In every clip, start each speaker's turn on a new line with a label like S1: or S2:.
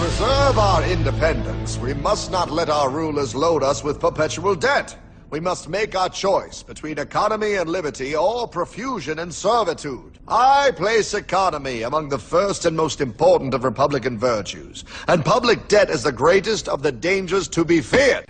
S1: preserve our independence, we must not let our rulers load us with perpetual debt. We must make our choice between economy and liberty or profusion and servitude. I place economy among the first and most important of republican virtues, and public debt is the greatest of the dangers to be feared.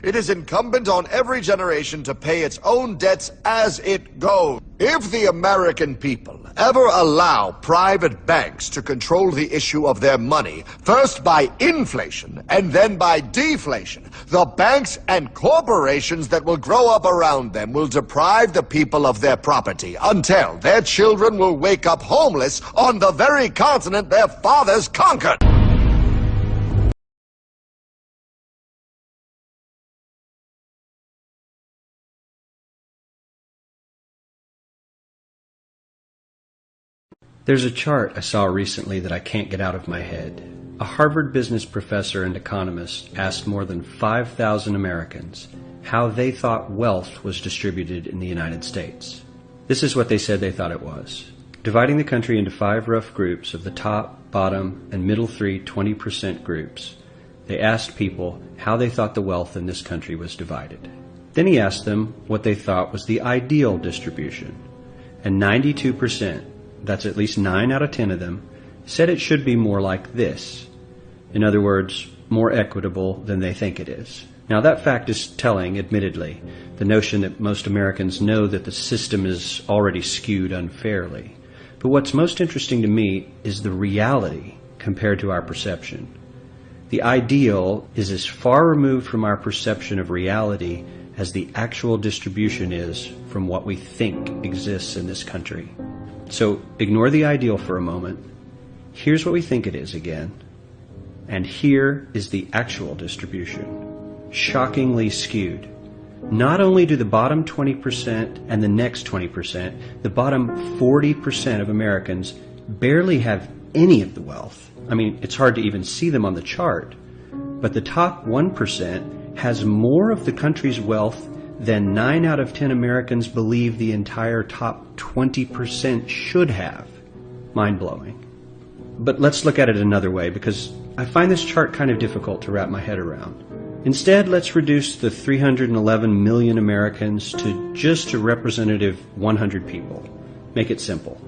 S1: It is incumbent on every generation to pay its own debts as it goes. If the American people ever allow private banks to control the issue of their money, first by inflation and then by deflation, the banks and corporations that will grow up around them will deprive the people of their property until their children will wake up homeless on the very continent their fathers conquered.
S2: There's a chart I saw recently that I can't get out of my head. A Harvard business professor and economist asked more than 5,000 Americans how they thought wealth was distributed in the United States. This is what they said they thought it was. Dividing the country into 5 rough groups of the top, bottom, and middle 3 20% groups, they asked people how they thought the wealth in this country was divided. Then he asked them what they thought was the ideal distribution, and 92%, that's at least 9 out of 10 of them, said it should be more like this. In other words, more equitable than they think it is. Now that fact is telling, admittedly, the notion that most Americans know that the system is already skewed unfairly. But what's most interesting to me is the reality compared to our perception. The ideal is as far removed from our perception of reality as the actual distribution is from what we think exists in this country. So ignore the ideal for a moment. Here's what we think it is again. And here is the actual distribution. Shockingly skewed. Not only do the bottom 20% and the next 20%, the bottom 40% of Americans barely have any of the wealth. I mean, it's hard to even see them on the chart. But the top 1% has more of the country's wealth than 9 out of 10 Americans believe the entire top 20% should have. Mind-blowing. But let's look at it another way, because I find this chart kind of difficult to wrap my head around. Instead, let's reduce the 311 million Americans to just a representative 100 people. Make it simple.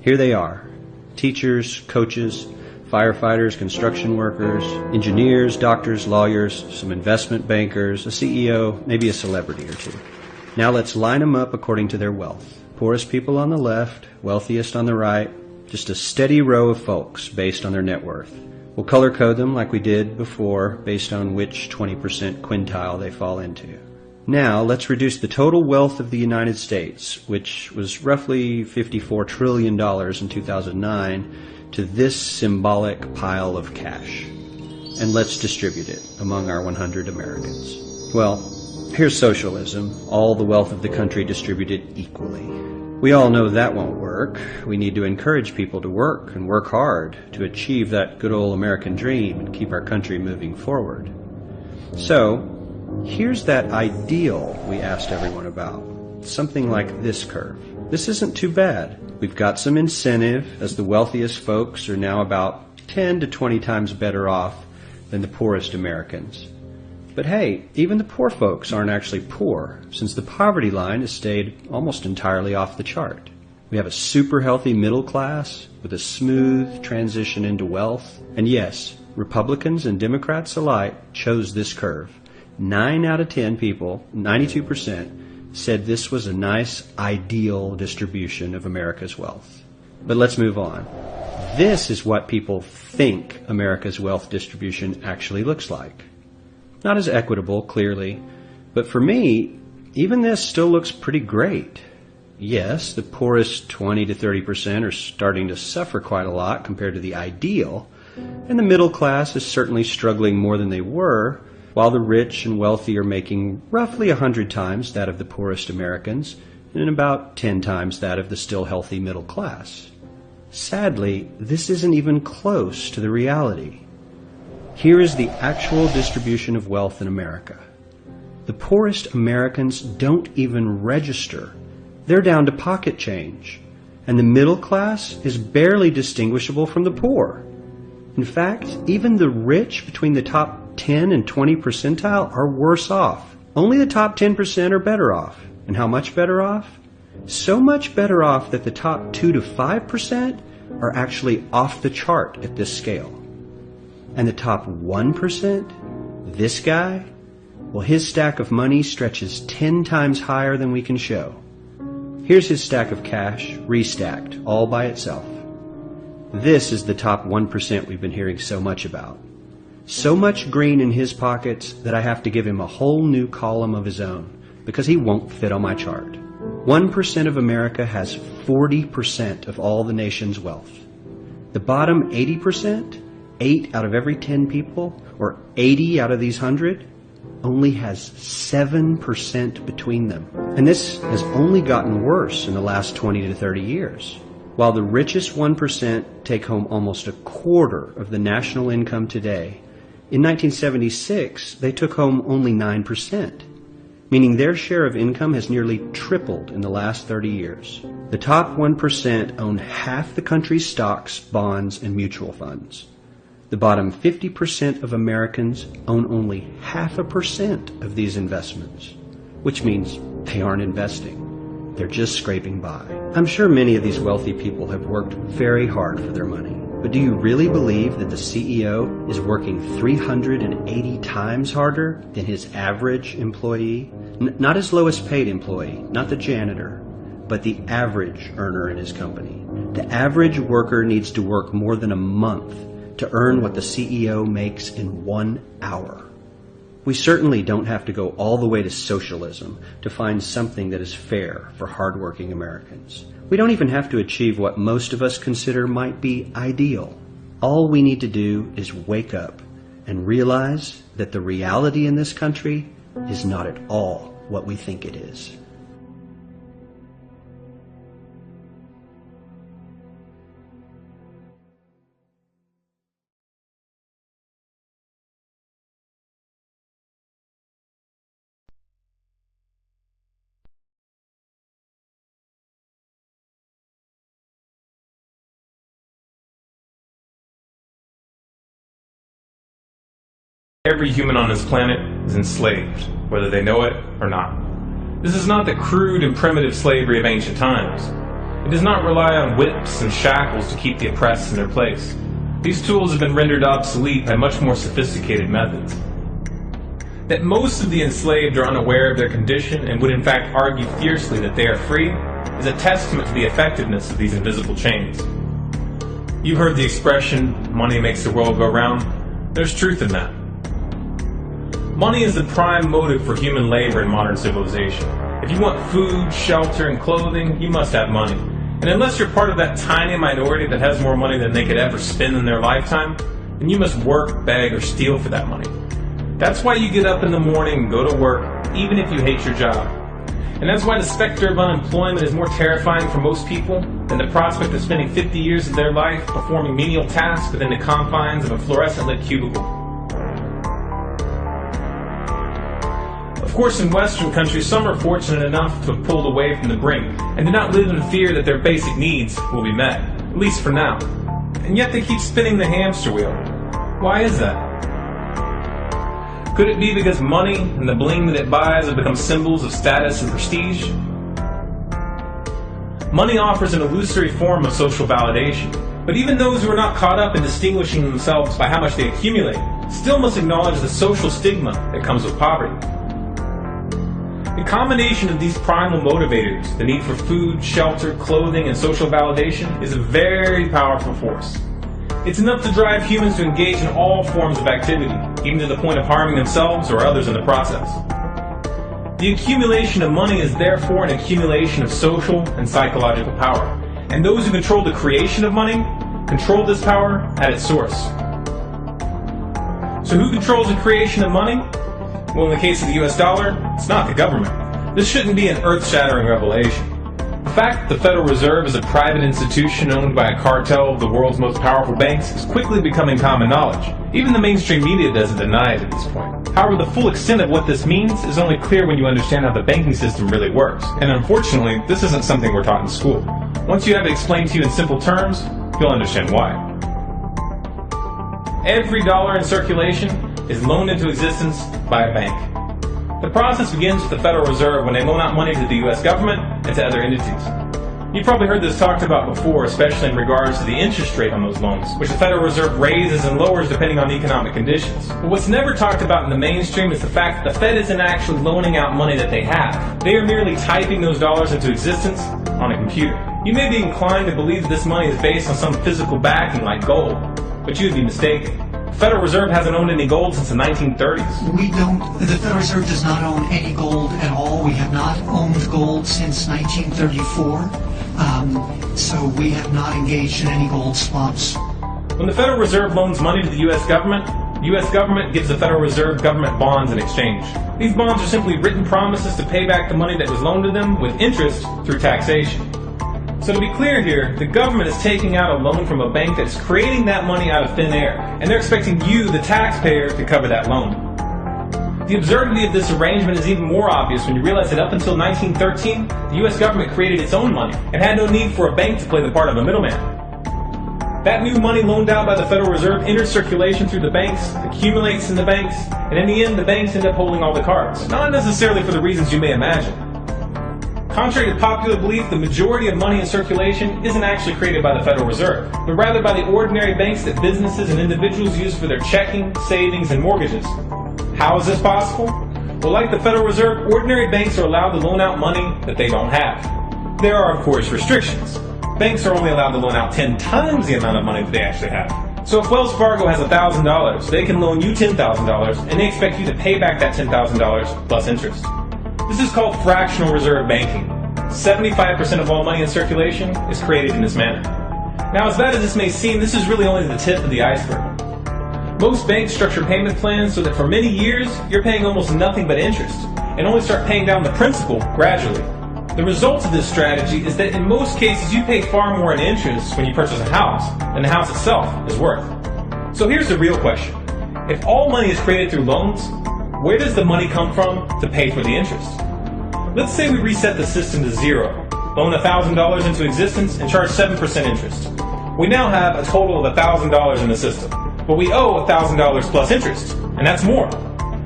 S2: Here they are. Teachers, coaches, firefighters, construction workers, engineers, doctors, lawyers, some investment bankers, a CEO, maybe a celebrity or two. Now let's line them up according to their wealth. Poorest people on the left, wealthiest on the right, just a steady row of folks based on their net worth. We'll color code them like we did before based on which 20% quintile they fall into. Now let's reduce the total wealth of the United States, which was roughly $54 trillion in 2009, to this symbolic pile of cash. And let's distribute it among our 100 Americans. Well, here's socialism, all the wealth of the country distributed equally. We all know that won't work. We need to encourage people to work and work hard to achieve that good old American dream and keep our country moving forward. So, here's that ideal we asked everyone about. Something like this curve. This isn't too bad. We've got some incentive, as the wealthiest folks are now about 10 to 20 times better off than the poorest Americans. But hey, even the poor folks aren't actually poor, since the poverty line has stayed almost entirely off the chart. We have a super healthy middle class with a smooth transition into wealth. And yes, Republicans and Democrats alike chose this curve. 9 out of 10 people, 92%, said this was a nice, ideal distribution of America's wealth. But let's move on. This is what people think America's wealth distribution actually looks like. Not as equitable, clearly, but for me, even this still looks pretty great. Yes, the poorest 20 to 30% are starting to suffer quite a lot compared to the ideal, and the middle class is certainly struggling more than they were, while the rich and wealthy are making roughly 100 times that of the poorest Americans and about 10 times that of the still healthy middle class. Sadly, this isn't even close to the reality. Here is the actual distribution of wealth in America. The poorest Americans don't even register. They're down to pocket change, and the middle class is barely distinguishable from the poor. In fact, even the rich between the top 10 and 20 percentile are worse off. Only the top 10% are better off. And how much better off? So much better off that the top 2 to 5% are actually off the chart at this scale. And the top 1%, this guy, well, his stack of money stretches 10 times higher than we can show. Here's his stack of cash, restacked, all by itself. This is the top 1% we've been hearing so much about. So much green in his pockets that I have to give him a whole new column of his own, because he won't fit on my chart. 1% of America has 40% of all the nation's wealth. The bottom 80%, 8 out of every 10 people, or 80 out of these 100, only has 7% between them. And this has only gotten worse in the last 20 to 30 years. While the richest 1% take home almost a quarter of the national income today, in 1976 they took home only 9%, meaning their share of income has nearly tripled in the last 30 years. The top 1% own half the country's stocks, bonds, and mutual funds. The bottom 50% of Americans own only 0.5% of these investments, which means they aren't investing. They're just scraping by. I'm sure many of these wealthy people have worked very hard for their money. But do you really believe that the CEO is working 380 times harder than his average employee? Not his lowest paid employee, not the janitor, but the average earner in his company. The average worker needs to work more than a month to earn what the CEO makes in 1 hour. We certainly don't have to go all the way to socialism to find something that is fair for hardworking Americans. We don't even have to achieve what most of us consider might be ideal. All we need to do is wake up and realize that the reality in this country is not at all what we think it is.
S3: Every human on this planet is enslaved, whether they know it or not. This is not the crude and primitive slavery of ancient times. It does not rely on whips and shackles to keep the oppressed in their place. These tools have been rendered obsolete by much more sophisticated methods. That most of the enslaved are unaware of their condition and would in fact argue fiercely that they are free is a testament to the effectiveness of these invisible chains. You've heard the expression, money makes the world go round. There's truth in that. Money is the prime motive for human labor in modern civilization. If you want food, shelter, and clothing, you must have money. And unless you're part of that tiny minority that has more money than they could ever spend in their lifetime, then you must work, beg, or steal for that money. That's why you get up in the morning and go to work, even if you hate your job. And that's why the specter of unemployment is more terrifying for most people than the prospect of spending 50 years of their life performing menial tasks within the confines of a fluorescent-lit cubicle. Of course, in Western countries, some are fortunate enough to have pulled away from the brink and do not live in fear that their basic needs will be met, at least for now. And yet they keep spinning the hamster wheel. Why is that? Could it be because money and the bling that it buys have become symbols of status and prestige? Money offers an illusory form of social validation, but even those who are not caught up in distinguishing themselves by how much they accumulate still must acknowledge the social stigma that comes with poverty. The combination of these primal motivators, the need for food, shelter, clothing, and social validation, is a very powerful force. It's enough to drive humans to engage in all forms of activity, even to the point of harming themselves or others in the process. The accumulation of money is therefore an accumulation of social and psychological power, and those who control the creation of money control this power at its source. So who controls the creation of money? Well, in the case of the US dollar, it's not the government. This shouldn't be an earth-shattering revelation. The fact that the Federal Reserve is a private institution owned by a cartel of the world's most powerful banks is quickly becoming common knowledge. Even the mainstream media doesn't deny it at this point. However, the full extent of what this means is only clear when you understand how the banking system really works. And unfortunately, this isn't something we're taught in school. Once you have it explained to you in simple terms, you'll understand why. Every dollar in circulation is loaned into existence by a bank. The process begins with the Federal Reserve when they loan out money to the U.S. government and to other entities. You've probably heard this talked about before, especially in regards to the interest rate on those loans, which the Federal Reserve raises and lowers depending on economic conditions. But what's never talked about in the mainstream is the fact that the Fed isn't actually loaning out money that they have. They are merely typing those dollars into existence on a computer. You may be inclined to believe that this money is based on some physical backing like gold, but you'd be mistaken. The Federal Reserve hasn't owned any gold since the 1930s.
S4: The Federal Reserve does not own any gold at all. We have not owned gold since 1934. So we have not engaged in any gold swaps.
S3: When the Federal Reserve loans money to the U.S. government gives the Federal Reserve government bonds in exchange. These bonds are simply written promises to pay back the money that was loaned to them with interest through taxation. So to be clear here, the government is taking out a loan from a bank that is creating that money out of thin air, and they're expecting you, the taxpayer, to cover that loan. The absurdity of this arrangement is even more obvious when you realize that up until 1913, the U.S. government created its own money and had no need for a bank to play the part of a middleman. That new money loaned out by the Federal Reserve enters circulation through the banks, accumulates in the banks, and in the end, the banks end up holding all the cards. Not necessarily for the reasons you may imagine. Contrary to popular belief, the majority of money in circulation isn't actually created by the Federal Reserve, but rather by the ordinary banks that businesses and individuals use for their checking, savings, and mortgages. How is this possible? Well, like the Federal Reserve, ordinary banks are allowed to loan out money that they don't have. There are, of course, restrictions. Banks are only allowed to loan out 10 times the amount of money that they actually have. So if Wells Fargo has $1,000, they can loan you $10,000, and they expect you to pay back that $10,000 plus interest. This is called fractional reserve banking. 75% of all money in circulation is created in this manner. Now, as bad as this may seem, this is really only the tip of the iceberg. Most banks structure payment plans so that for many years, you're paying almost nothing but interest, and only start paying down the principal gradually. The result of this strategy is that in most cases, you pay far more in interest when you purchase a house than the house itself is worth. So here's the real question. If all money is created through loans, where does the money come from to pay for the interest? Let's say we reset the system to zero, loan $1,000 into existence, and charge 7% interest. We now have a total of $1,000 in the system. But we owe $1,000 plus interest, and that's more.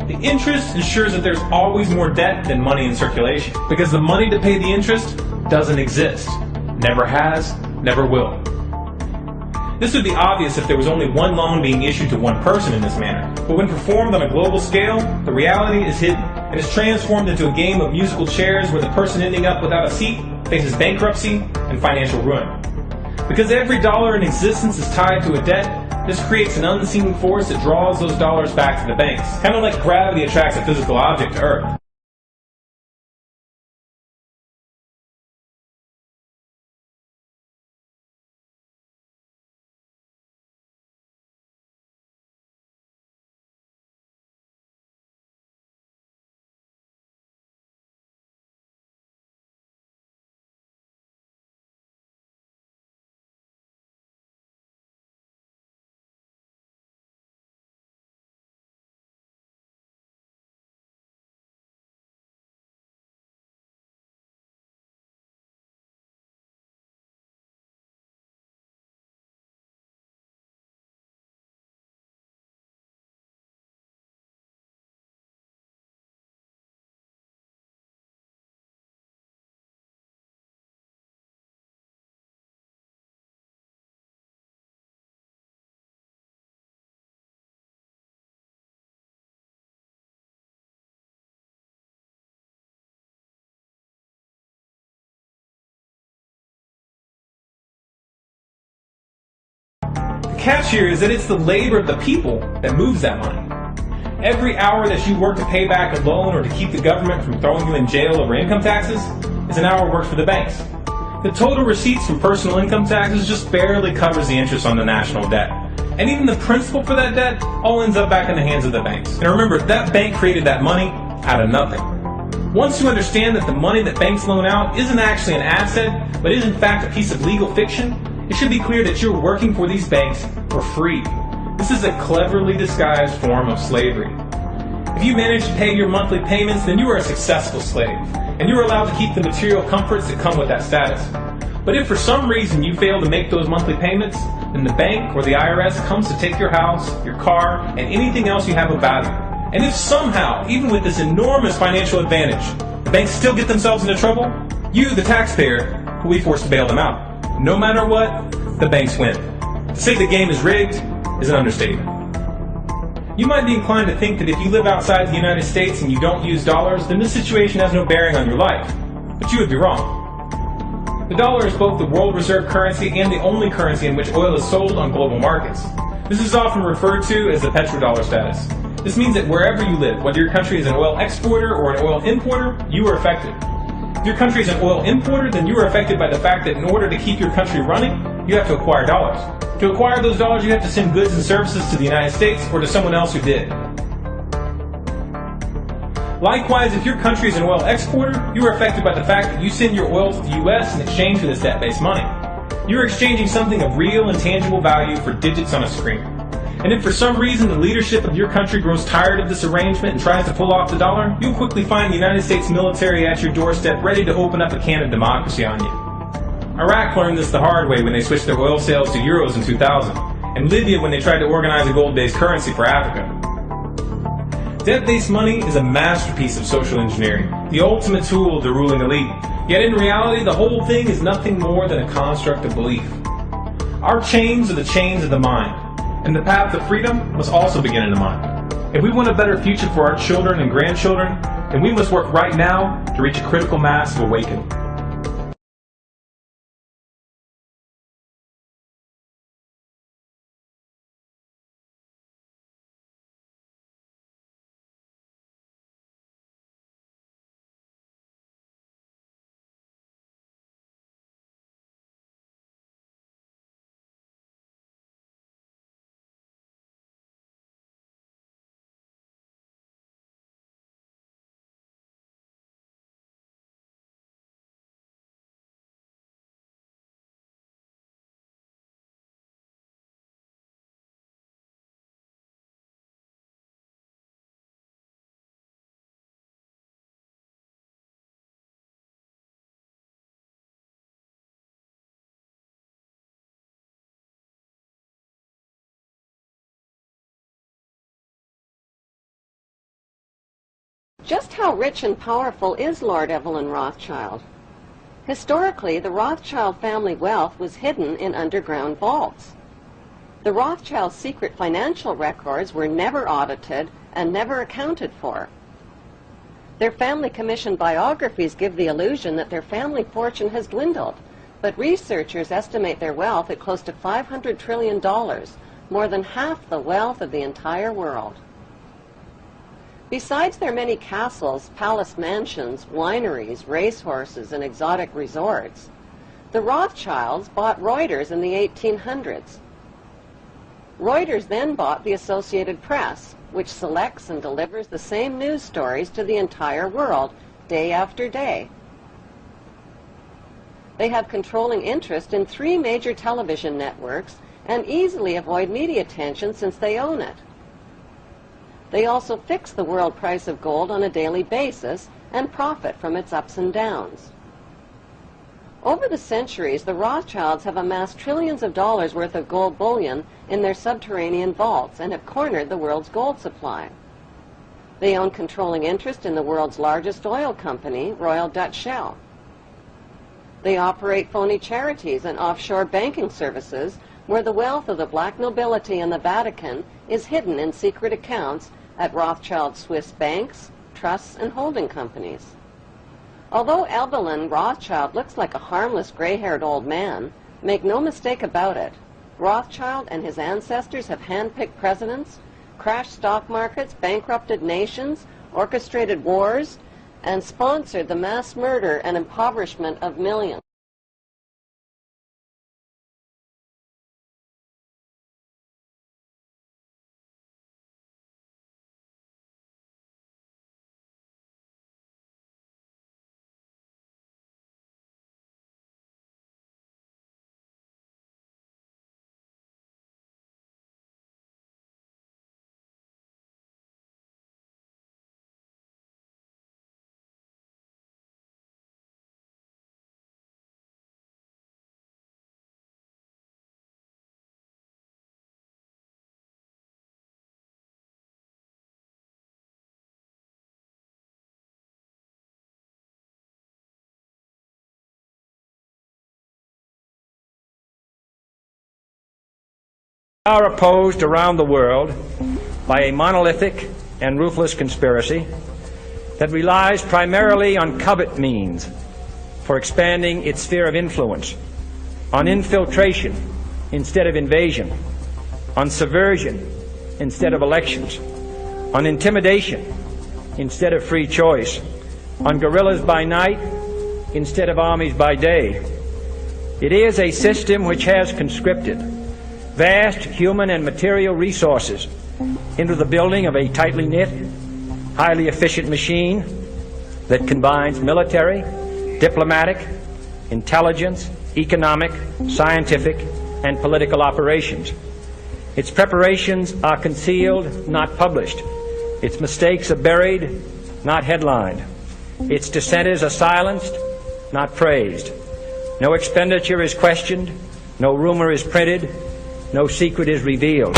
S3: The interest ensures that there's always more debt than money in circulation, because the money to pay the interest doesn't exist. Never has, never will. This would be obvious if there was only one loan being issued to one person in this manner, but when performed on a global scale, the reality is hidden, and is transformed into a game of musical chairs where the person ending up without a seat faces bankruptcy and financial ruin. Because every dollar in existence is tied to a debt, this creates an unseen force that draws those dollars back to the banks, kind of like gravity attracts a physical object to Earth. The catch here is that it's the labor of the people that moves that money. Every hour that you work to pay back a loan or to keep the government from throwing you in jail over income taxes is an hour worked for the banks. The total receipts from personal income taxes just barely covers the interest on the national debt. And even the principal for that debt all ends up back in the hands of the banks. And remember, that bank created that money out of nothing. Once you understand that the money that banks loan out isn't actually an asset, but is in fact a piece of legal fiction, it should be clear that you're working for these banks for free. This is a cleverly disguised form of slavery. If you manage to pay your monthly payments, then you are a successful slave, and you are allowed to keep the material comforts that come with that status. But if for some reason you fail to make those monthly payments, then the bank or the IRS comes to take your house, your car, and anything else you have of value. And if somehow, even with this enormous financial advantage, the banks still get themselves into trouble, you, the taxpayer, will be forced to bail them out. No matter what, the banks win. To say the game is rigged is an understatement. You might be inclined to think that if you live outside the United States and you don't use dollars, then this situation has no bearing on your life. But you would be wrong. The dollar is both the world reserve currency and the only currency in which oil is sold on global markets. This is often referred to as the petrodollar status. This means that wherever you live, whether your country is an oil exporter or an oil importer, you are affected. If your country is an oil importer, then you are affected by the fact that in order to keep your country running, you have to acquire dollars. To acquire those dollars, you have to send goods and services to the United States or to someone else who did. Likewise, if your country is an oil exporter, you are affected by the fact that you send your oil to the U.S. in exchange for this debt-based money. You are exchanging something of real and tangible value for digits on a screen. And if for some reason the leadership of your country grows tired of this arrangement and tries to pull off the dollar, you'll quickly find the United States military at your doorstep ready to open up a can of democracy on you. Iraq learned this the hard way when they switched their oil sales to euros in 2000, and Libya when they tried to organize a gold-based currency for Africa. Debt-based money is a masterpiece of social engineering, the ultimate tool of the ruling elite. Yet in reality, the whole thing is nothing more than a construct of belief. Our chains are the chains of the mind, and the path to freedom must also begin in the mind. If we want a better future for our children and grandchildren, then we must work right now to reach a critical mass of awakening.
S5: Just how rich and powerful is Lord Evelyn Rothschild? Historically, the Rothschild family wealth was hidden in underground vaults. The Rothschild secret financial records were never audited and never accounted for. Their family commissioned biographies give the illusion that their family fortune has dwindled, but researchers estimate their wealth at close to $500 trillion, more than half the wealth of the entire world. Besides their many castles, palace mansions, wineries, racehorses, and exotic resorts, the Rothschilds bought Reuters in the 1800s. Reuters then bought the Associated Press, which selects and delivers the same news stories to the entire world, day after day. They have controlling interest in 3 major television networks and easily avoid media attention since they own it. They also fix the world price of gold on a daily basis and profit from its ups and downs. Over the centuries, the Rothschilds have amassed trillions of dollars worth of gold bullion in their subterranean vaults and have cornered the world's gold supply. They own controlling interest in the world's largest oil company, Royal Dutch Shell. They operate phony charities and offshore banking services where the wealth of the black nobility and the Vatican is hidden in secret accounts at Rothschild Swiss banks, trusts, and holding companies. Although Evelyn Rothschild looks like a harmless gray-haired old man, make no mistake about it, Rothschild and his ancestors have handpicked presidents, crashed stock markets, bankrupted nations, orchestrated wars, and sponsored the mass murder and impoverishment of millions.
S6: are opposed around the world by a monolithic and ruthless conspiracy that relies primarily on covert means for expanding its sphere of influence, on infiltration instead of invasion, on subversion instead of elections, on intimidation instead of free choice, on guerrillas by night instead of armies by day. It is a system which has conscripted vast human and material resources into the building of a tightly knit, highly efficient machine that combines military, diplomatic, intelligence, economic, scientific, and political operations. Its preparations are concealed, not published. Its mistakes are buried, not headlined. Its dissenters are silenced, not praised. No expenditure is questioned, no rumor is printed, no secret is revealed.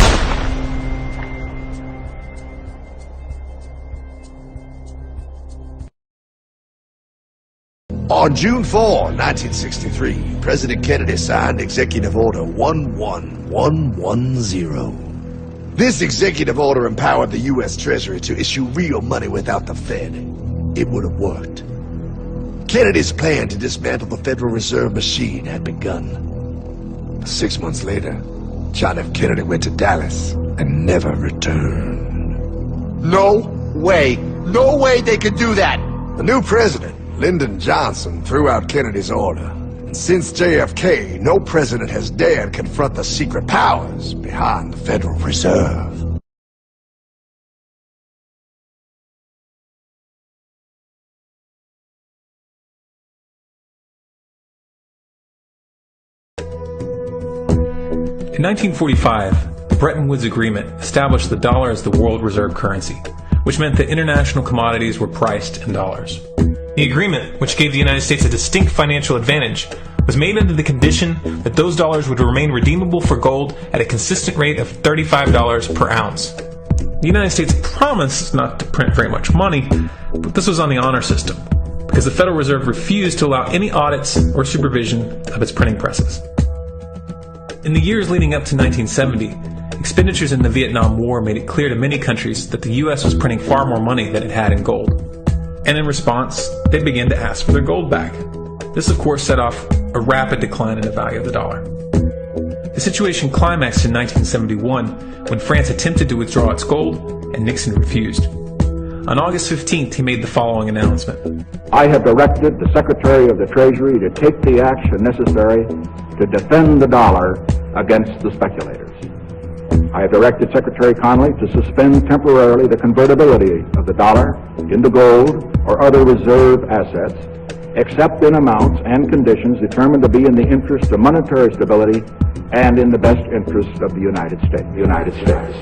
S1: On June 4, 1963, President Kennedy signed Executive Order 11110. This executive order empowered the U.S. Treasury to issue real money without the Fed. It would have worked. Kennedy's plan to dismantle the Federal Reserve machine had begun. 6 months later, John F. Kennedy went to Dallas and never returned. No way they could do that! The new president, Lyndon Johnson, threw out Kennedy's order. And since JFK, no president has dared confront the secret powers behind the Federal Reserve.
S3: In 1945, the Bretton Woods Agreement established the dollar as the world reserve currency, which meant that international commodities were priced in dollars. The agreement, which gave the United States a distinct financial advantage, was made under the condition that those dollars would remain redeemable for gold at a consistent rate of $35 per ounce. The United States promised not to print very much money, but this was on the honor system, because the Federal Reserve refused to allow any audits or supervision of its printing presses. In the years leading up to 1970, expenditures in the Vietnam War made it clear to many countries that the U.S. was printing far more money than it had in gold. And in response, they began to ask for their gold back. This, of course, set off a rapid decline in the value of the dollar. The situation climaxed in 1971 when France attempted to withdraw its gold and Nixon refused. On August 15th, he made the following announcement.
S7: I have directed the Secretary of the Treasury to take the action necessary to defend the dollar against the speculators. I have directed Secretary Connally to suspend temporarily the convertibility of the dollar into gold or other reserve assets, except in amounts and conditions determined to be in the interest of monetary stability and in the best interest of the United States.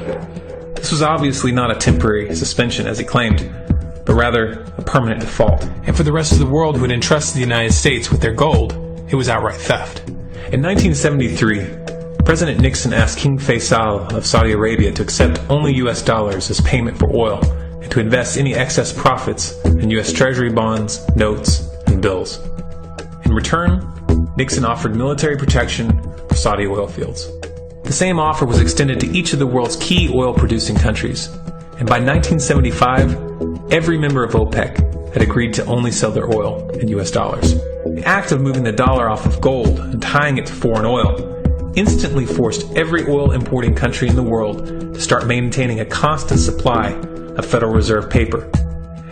S3: This was obviously not a temporary suspension, as he claimed, but rather a permanent default. And for the rest of the world who had entrusted the United States with their gold, it was outright theft. In 1973, President Nixon asked King Faisal of Saudi Arabia to accept only U.S. dollars as payment for oil and to invest any excess profits in U.S. Treasury bonds, notes, and bills. In return, Nixon offered military protection for Saudi oil fields. The same offer was extended to each of the world's key oil-producing countries, and by 1975, every member of OPEC had agreed to only sell their oil in U.S. dollars. The act of moving the dollar off of gold and tying it to foreign oil instantly forced every oil-importing country in the world to start maintaining a constant supply of Federal Reserve paper.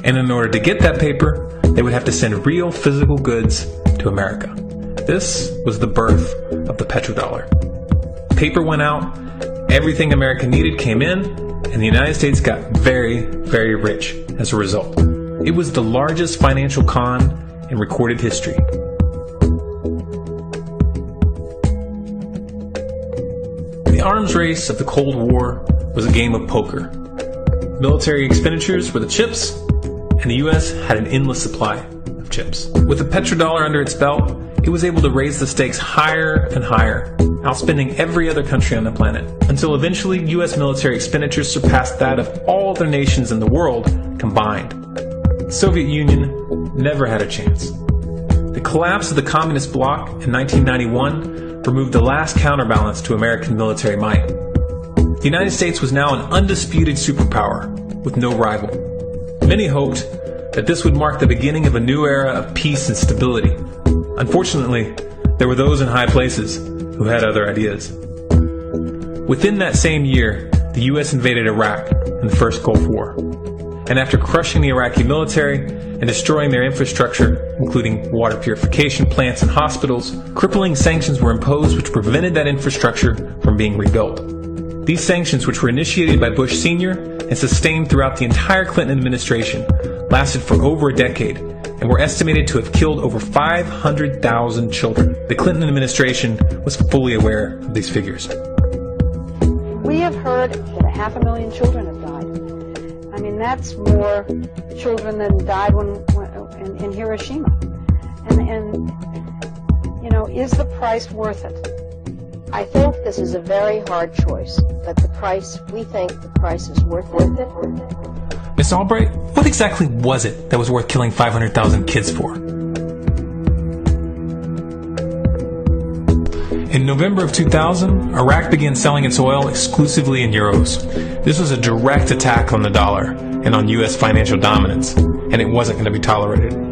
S3: And in order to get that paper, they would have to send real physical goods to America. This was the birth of the petrodollar. Paper went out, everything America needed came in, and the United States got very, very rich as a result. It was the largest financial con in recorded history. The arms race of the Cold War was a game of poker. Military expenditures were the chips, and the U.S. had an endless supply of chips. With the petrodollar under its belt, it was able to raise the stakes higher and higher, outspending every other country on the planet, until eventually U.S. military expenditures surpassed that of all other nations in the world combined. The Soviet Union never had a chance. The collapse of the communist bloc in 1991 removed the last counterbalance to American military might. The United States was now an undisputed superpower with no rival. Many hoped that this would mark the beginning of a new era of peace and stability. Unfortunately, there were those in high places who had other ideas. Within that same year, the U.S. invaded Iraq in the first Gulf War. And after crushing the Iraqi military and destroying their infrastructure, including water purification plants and hospitals, crippling sanctions were imposed which prevented that infrastructure from being rebuilt. These sanctions, which were initiated by Bush Sr. and sustained throughout the entire Clinton administration, lasted for over a decade and were estimated to have killed over 500,000 children. The Clinton administration was fully aware of these figures.
S8: We have heard that 500,000 children have died. I mean, that's more children than died in Hiroshima. And, you know, is the price worth it?
S9: I think this is a very hard choice, but we think the price is worth it.
S3: Ms. Albright, what exactly was it that was worth killing 500,000 kids for? In November of 2000, Iraq began selling its oil exclusively in euros. This was a direct attack on the dollar and on U.S. financial dominance, and it wasn't going to be tolerated.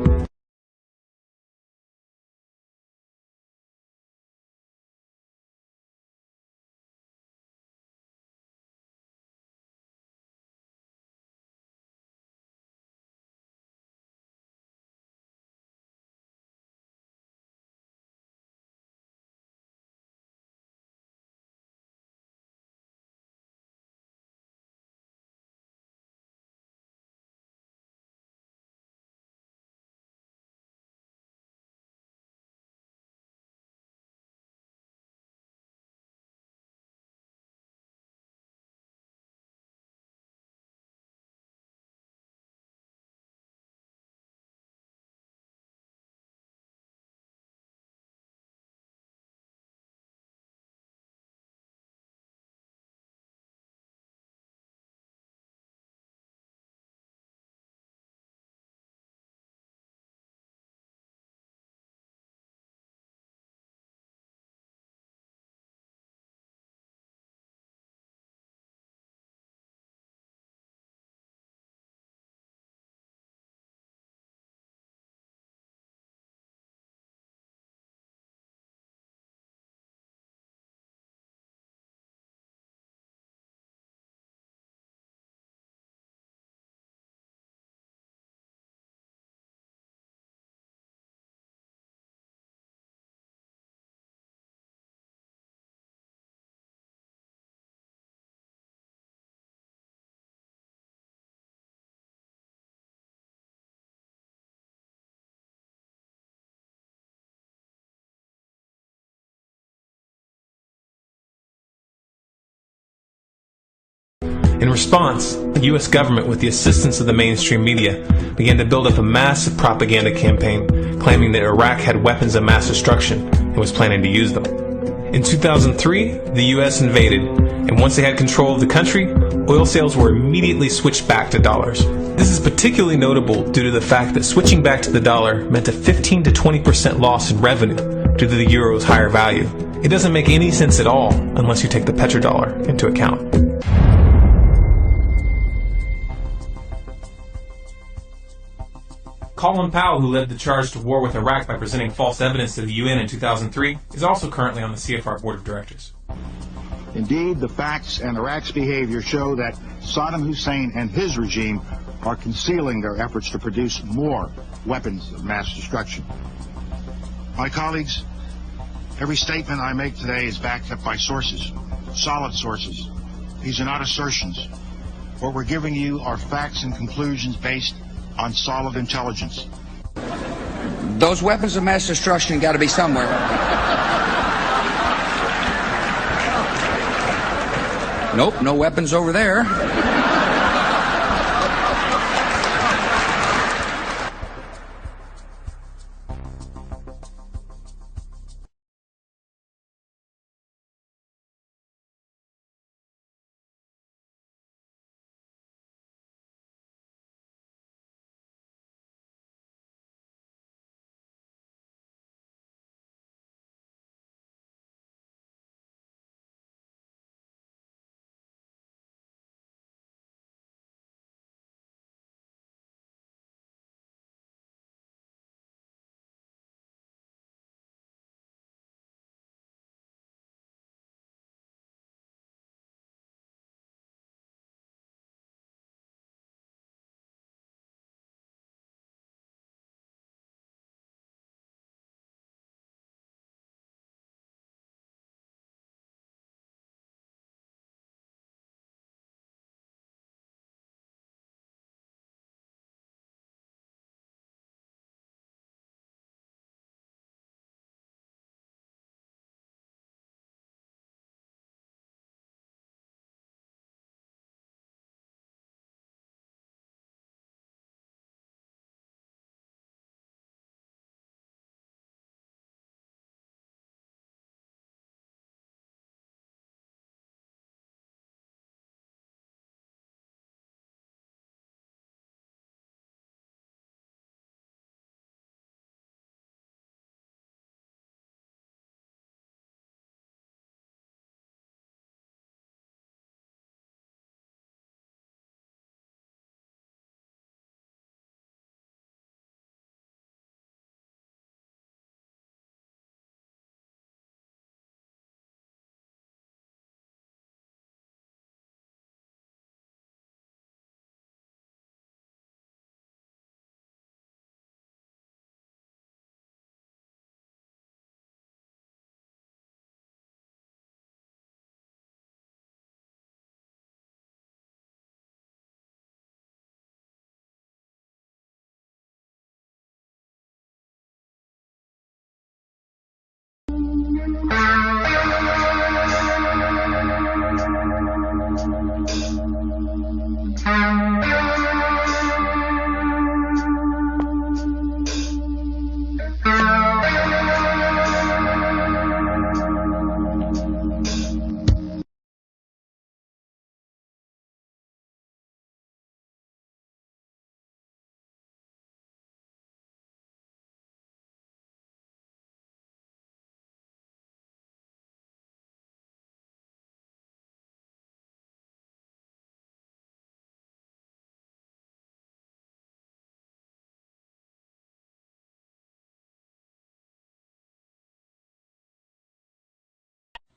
S3: In response, the U.S. government, with the assistance of the mainstream media, began to build up a massive propaganda campaign claiming that Iraq had weapons of mass destruction and was planning to use them. In 2003, the U.S. invaded, and once they had control of the country, oil sales were immediately switched back to dollars. This is particularly notable due to the fact that switching back to the dollar meant a 15 to 20% loss in revenue due to the euro's higher value. It doesn't make any sense at all unless you take the petrodollar into account. Colin Powell, who led the charge to war with Iraq by presenting false evidence to the UN in 2003, is also currently on the CFR Board of Directors.
S10: Indeed, the facts and Iraq's behavior show that Saddam Hussein and his regime are concealing their efforts to produce more weapons of mass destruction. My colleagues, every statement I make today is backed up by sources, solid sources. These are not assertions. What we're giving you are facts and conclusions based on solid intelligence.
S11: Those weapons of mass destruction got to be somewhere. Nope, no weapons over there.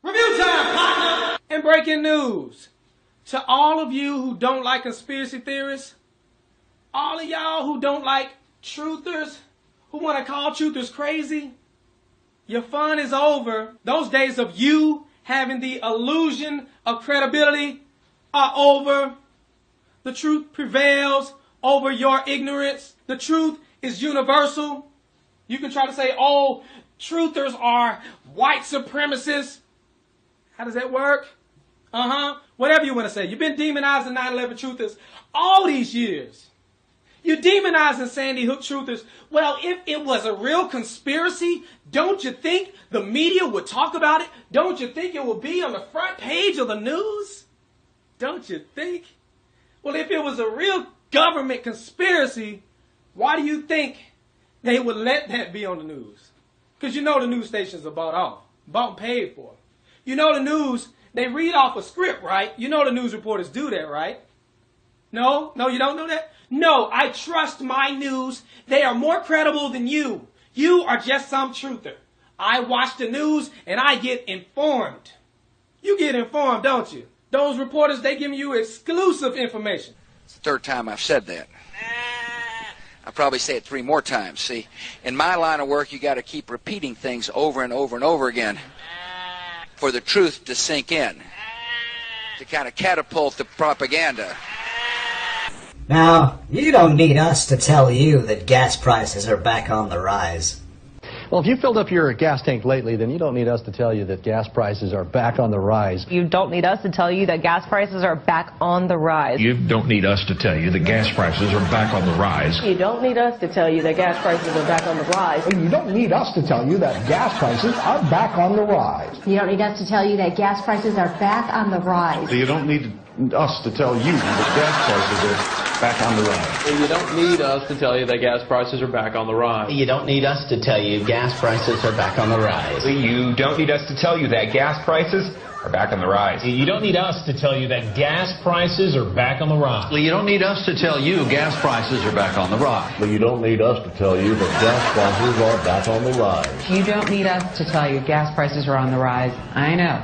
S12: Review time, partner! And breaking news. To all of you who don't like conspiracy theorists, all of y'all who don't like truthers, who want to call truthers crazy, your fun is over. Those days of you having the illusion of credibility are over. The truth prevails over your ignorance. The truth is universal. You can try to say, oh, truthers are white supremacists. How does that work? Whatever you want to say. You've been demonizing 9/11 truthers all these years. You're demonizing Sandy Hook truthers. Well, if it was a real conspiracy, don't you think the media would talk about it? Don't you think it would be on the front page of the news? Don't you think? Well, if it was a real government conspiracy, why do you think they would let that be on the news? Because you know the news stations are bought and paid for. You know the news, they read off a script, right? You know the news reporters do that, right? No, you don't know that? No, I trust my news. They are more credible than you. You are just some truther. I watch the news and I get informed. You get informed, don't you? Those reporters, they give you exclusive information.
S11: It's the third time I've said that. I'll probably say it 3 more times. See, in my line of work, you got to keep repeating things over and over and over again for the truth to sink in, to kind of catapult the propaganda.
S13: Now, you don't need us to tell you that gas prices are back on the rise.
S14: Well, if you filled up your gas tank lately, then you don't need us to tell you that gas prices are back on the rise.
S15: You don't need us to tell you that gas prices are back on the rise.
S16: You don't need us to tell you that gas prices are back on the rise.
S15: You don't need us to tell you that gas prices are back on the rise.
S14: You don't need us to tell you that gas prices are back on the rise.
S17: You don't need us to tell you that gas prices are back on the rise.
S18: You don't need us to tell you that gas prices are back on the rise.
S19: You don't need us to tell you that gas prices are back on the rise.
S20: You don't need us to tell you gas prices are back on the rise.
S21: You don't need us to tell you that gas prices are back on the rise.
S22: You don't need us to tell you that gas prices are back on the rise.
S23: You don't need us to tell you gas prices are back on the rise.
S24: You don't need us to tell you that gas prices are back on the rise.
S25: You don't need us to tell you gas prices are on the rise. I know.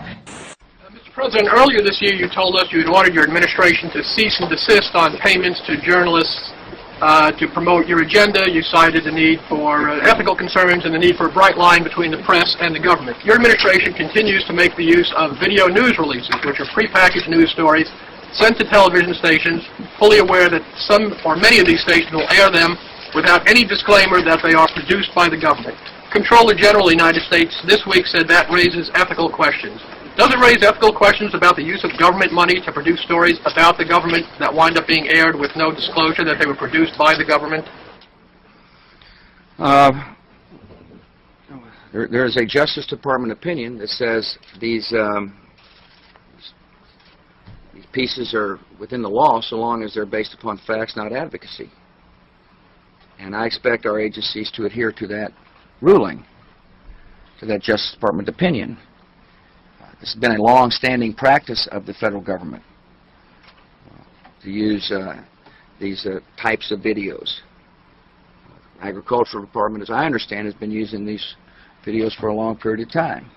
S26: President, earlier this year you told us you had ordered your administration to cease and desist on payments to journalists to promote your agenda. You cited the need for ethical concerns and the need for a bright line between the press and the government. Your administration continues to make the use of video news releases, which are prepackaged news stories sent to television stations, fully aware that some or many of these stations will air them without any disclaimer that they are produced by the government. Comptroller General of the United States this week said that raises ethical questions. Does it raise ethical questions about the use of government money to produce stories about the government that wind up being aired with no disclosure that they were produced by the government?
S11: There is a Justice Department opinion that says these pieces are within the law so long as they're based upon facts, not advocacy. And I expect our agencies to adhere to that ruling, to that Justice Department opinion. This has been a long-standing practice of the federal government to use these types of videos. The Agricultural Department, as I understand, has been using these videos for a long period of time.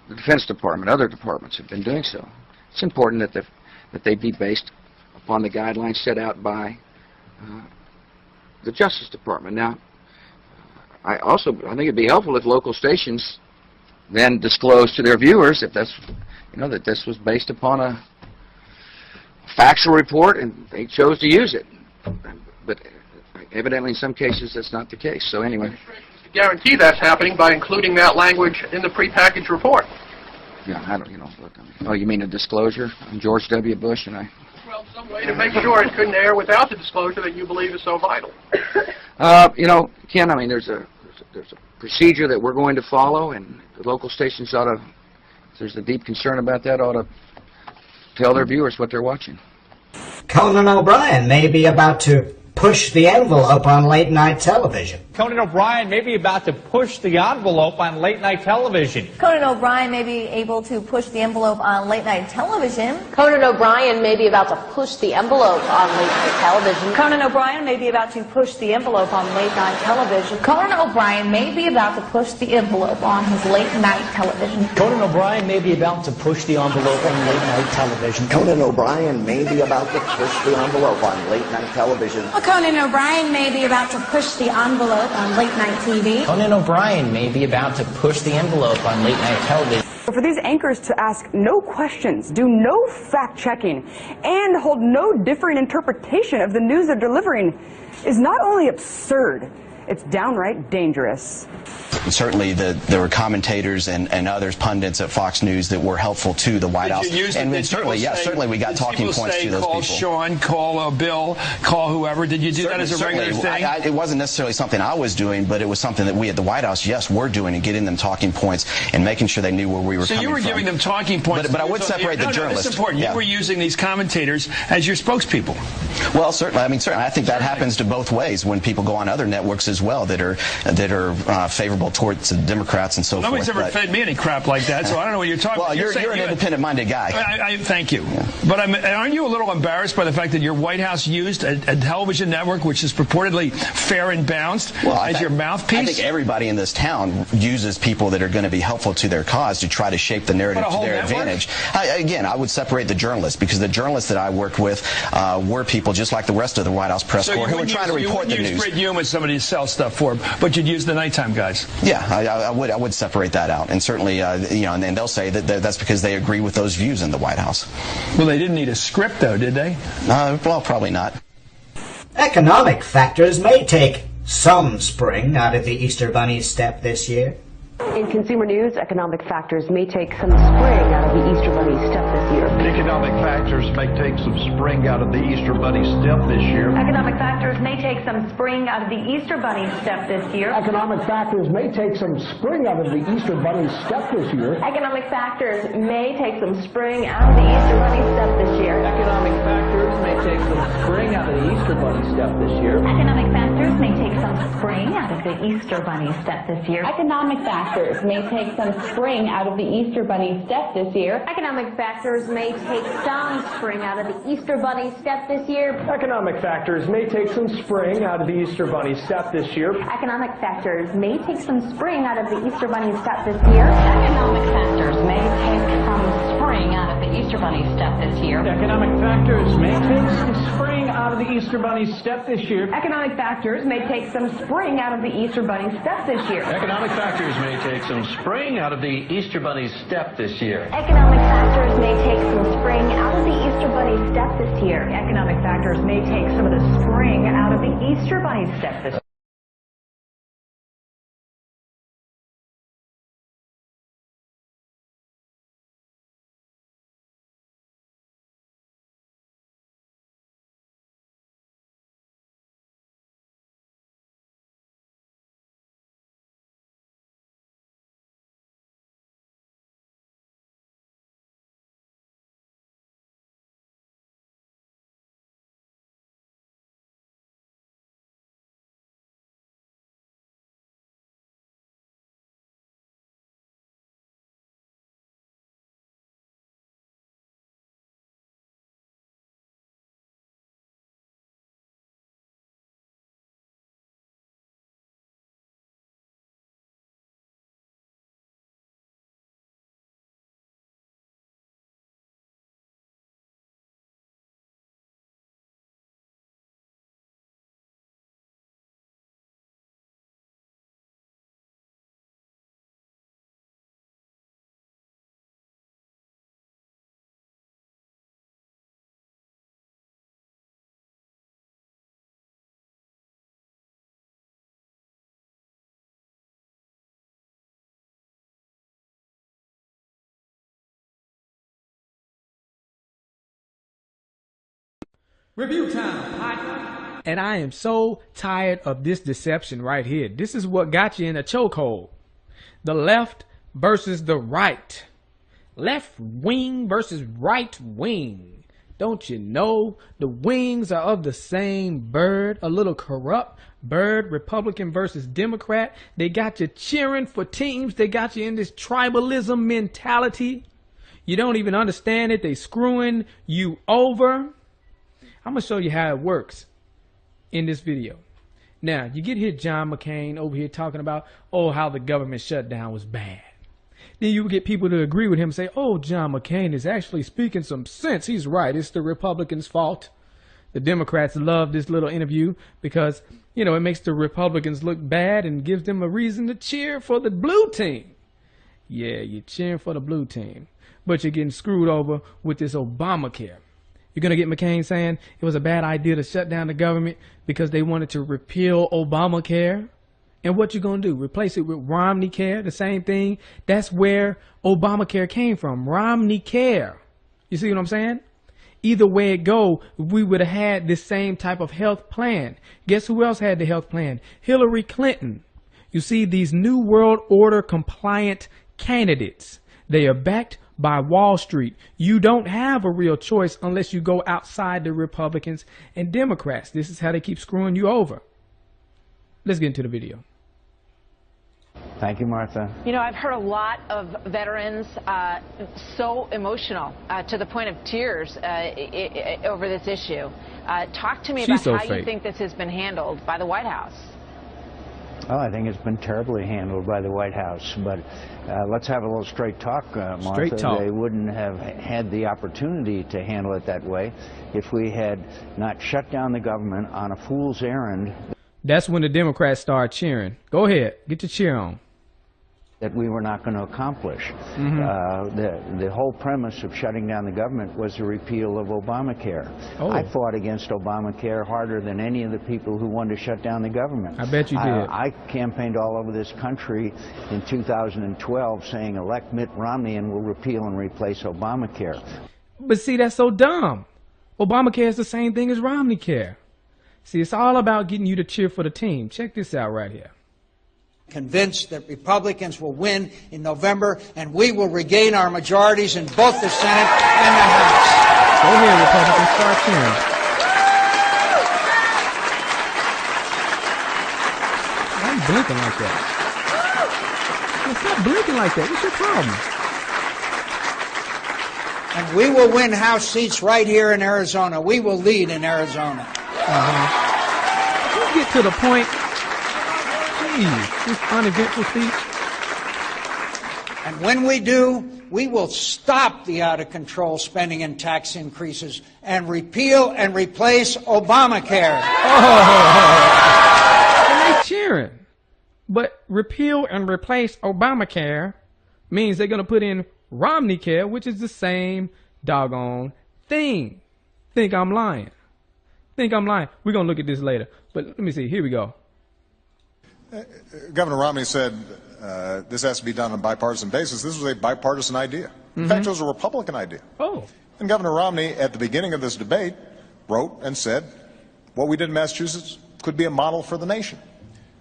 S11: The Defense Department, other departments have been doing so. It's important that they be based upon the guidelines set out by the Justice Department. Now, I think it'd be helpful if local stations then disclose to their viewers if that's, that this was based upon a factual report and they chose to use it. But evidently in some cases that's not the case. So anyway.
S26: guarantee that's happening by including that language in the prepackaged report.
S11: Yeah, I don't, look, oh, you mean a disclosure on George W. Bush and I?
S26: Well, some way to make sure it couldn't air without the disclosure that you believe is so vital.
S11: Ken, I mean, there's a procedure that we're going to follow, and the local stations ought to, if there's a deep concern about that, ought to tell their viewers what they're watching.
S13: Conan O'Brien may be about to push the envelope on late-night television.
S1: Conan O'Brien may be about to push the envelope on late-night television.
S2: Conan O'Brien may be able to push the envelope on late-night television.
S9: Conan O'Brien may be about to push the envelope on late-night television.
S2: Conan O'Brien may be about to push the envelope on late-night television.
S17: Conan O'Brien may be about to push the envelope on his late-night television.
S1: Conan O'Brien may be about to push the envelope on late-night television.
S4: Conan O'Brien may be about to push the envelope on late-night television.
S2: Conan O'Brien may be about to push the envelope on late-night TV.
S20: Conan O'Brien may be about to push the envelope on late-night television.
S5: For these anchors to ask no questions, do no fact-checking, and hold no differing interpretation of the news they're delivering is not only absurd, it's downright dangerous.
S6: Certainly there were commentators and others, pundits at Fox News that were helpful to the White House. And certainly we got talking points to those people.
S7: Call Sean, call Bill, call whoever. Did you do that as a regular thing?
S6: It wasn't necessarily something I was doing, but it was something that we at the White House, yes, were doing, and getting them talking points and making sure they knew where we were coming from.
S7: So you were giving them talking points.
S6: But I would separate the journalists.
S7: That's important. You were using these commentators as your spokespeople.
S6: Well, certainly. I mean, certainly. I think that happens to both ways when people go on other networks as well that are favorable towards the Democrats and so forth.
S7: Nobody's ever fed me any crap like that, so I don't know what you're talking about.
S6: Well, you're an independent-minded guy.
S7: Thank you. Yeah. But aren't you a little embarrassed by the fact that your White House used a television network which is purportedly fair and balanced as your mouthpiece?
S6: I think everybody in this town uses people that are going to be helpful to their cause to try to shape the narrative to their advantage. Again, I would separate the journalists, because the journalists that I worked with were people just like the rest of the White House press corps who were trying to report the news.
S7: You wouldn't use Fred Hume as somebody to sell stuff for, but you'd use the nighttime guys.
S6: Yeah, I would separate that out, and certainly, and then they'll say that that's because they agree with those views in the White House.
S7: Well, they didn't need a script, though, did they?
S6: Well, probably not.
S13: Economic factors may take some spring out of the Easter Bunny's step this year.
S27: In consumer news, economic factors may take some spring out of the Easter Bunny step this year.
S14: Economic factors may take some spring out of the Easter Bunny step this year.
S2: Economic factors may take some spring out of the Easter Bunny step this year.
S28: Economic factors may take some spring out of the Easter Bunny step this year.
S2: Economic factors may take some spring out of the Easter Bunny step this year.
S1: Economic factors may take some spring out of the Easter Bunny step this year.
S2: Economic factors may take some spring out of the Easter Bunny step this year.
S17: Economic factors may take some spring out of the Easter Bunny step this year.
S2: Economic factors may take some spring out of the Easter Bunny step this year.
S28: Economic factors may take some spring out of the Easter Bunny step this year.
S2: Economic factors may take some spring out of the Easter Bunny step this year. Economic factors may take some spring out of the Easter Bunny step this year.
S28: Economic factors may take some spring out of the Easter Bunny step this year.
S2: Economic factors may take some spring out of the Easter Bunny step this year.
S14: Economic factors may take some spring out of the Easter Bunny step this year.
S2: Economic factors may take some spring out of the Easter Bunny step this year. Economic factors may take some of the spring out of the Easter Bunny step this year.
S3: Review time, partner. And I am so tired of this deception right here. This is what got you in a chokehold. The left versus the right. Left wing versus right wing. Don't you know the wings are of the same bird? A little corrupt bird, Republican versus Democrat. They got you cheering for teams. They got you in this tribalism mentality. You don't even understand it. They screwing you over. I'm going to show you how it works in this video. Now, you get here John McCain over here talking about, oh, how the government shutdown was bad. Then you get people to agree with him and say, oh, John McCain is actually speaking some sense. He's right. It's the Republicans' fault. The Democrats love this little interview because, you know, it makes the Republicans look bad and gives them a reason to cheer for the blue team. Yeah, you're cheering for the blue team, but you're getting screwed over with this Obamacare. You're going to get McCain saying it was a bad idea to shut down the government because they wanted to repeal Obamacare. And what you going to do? Replace it with Romney Care, the same thing? That's where Obamacare came from, Romney Care. You see what I'm saying? Either way it go, we would have had this same type of health plan. Guess who else had the health plan? Hillary Clinton. You see, these New World Order compliant candidates, they are backed by Wall Street. You don't have a real choice unless you go outside the Republicans and Democrats. This is how they keep screwing you over. Let's get into the video.
S8: Thank you, Martha.
S10: You know, I've heard a lot of veterans so emotional to the point of tears over this issue. Talk to me about how you think this has been handled by the White House.
S8: Oh, I think it's been terribly handled by the White House, but let's have a little straight talk, Martha.
S3: Straight talk.
S8: They wouldn't have had the opportunity to handle it that way if we had not shut down the government on a fool's errand.
S3: That's when the Democrats start cheering. Go ahead, get your cheer on.
S8: That we were not going to accomplish. The whole premise of shutting down the government was the repeal of Obamacare.
S3: Oh.
S8: I fought against Obamacare harder than any of the people who wanted to shut down the government.
S3: I bet you did.
S8: I campaigned all over this country in 2012 saying elect Mitt Romney and we'll repeal and replace Obamacare.
S3: But see, that's so dumb. Obamacare is the same thing as Romney Care. See, it's all about getting you to cheer for the team. Check this out right here.
S12: Convinced that Republicans will win in November and we will regain our majorities in both the Senate and the House.
S3: Go ahead, Republicans, start cheering. I'm blinking like that. Stop blinking like that. What's your problem?
S12: And we will win House seats right here in Arizona. We will lead in Arizona.
S3: Let's get to the point. Jeez, this uneventful speech.
S12: And when we do, we will stop the out-of-control spending and tax increases and repeal and replace Obamacare.
S3: And they cheering. But repeal and replace Obamacare means they're going to put in Romney Care, which is the same doggone thing. Think I'm lying. Think I'm lying. We're going to look at this later. But let me see. Here we go.
S15: Governor Romney said this has to be done on a bipartisan basis. This was a bipartisan idea. In fact, it was a Republican idea.
S3: Oh.
S15: And Governor Romney, at the beginning of this debate, wrote and said, what we did in Massachusetts could be a model for the nation.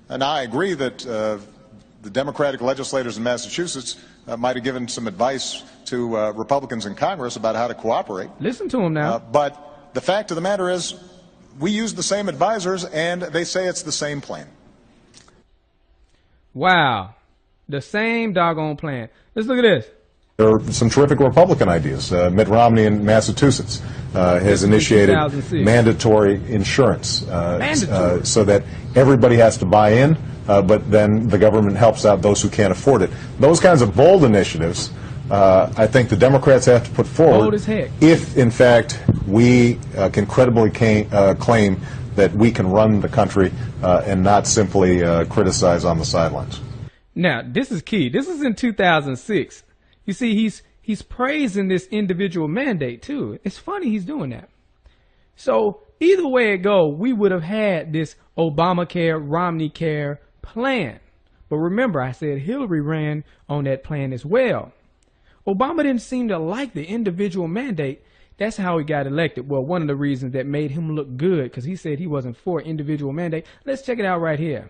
S15: And I agree that the Democratic legislators in Massachusetts might have given some advice to Republicans in Congress about how to cooperate.
S3: Listen to them now.
S15: But the fact of the matter is, we use the same advisors, and they say it's the same plan.
S3: Wow. The same doggone plan. Let's look at this.
S16: There are some terrific Republican ideas. Mitt Romney in Massachusetts has initiated mandatory insurance so that everybody has to buy in, but then the government helps out those who can't afford it. Those kinds of bold initiatives, I think the Democrats have to put forward
S3: bold as heck.
S16: If, in fact, we can credibly claim that we can run the country and not simply criticize on the sidelines.
S3: Now, this is key. This is in 2006. You see, he's praising this individual mandate, too. It's funny he's doing that. So either way it go, we would have had this Obamacare, Romney Care plan. But remember, I said Hillary ran on that plan as well. Obama didn't seem to like the individual mandate. That's how he got elected. Well, one of the reasons that made him look good, because he said he wasn't for individual mandate. Let's check it out right here.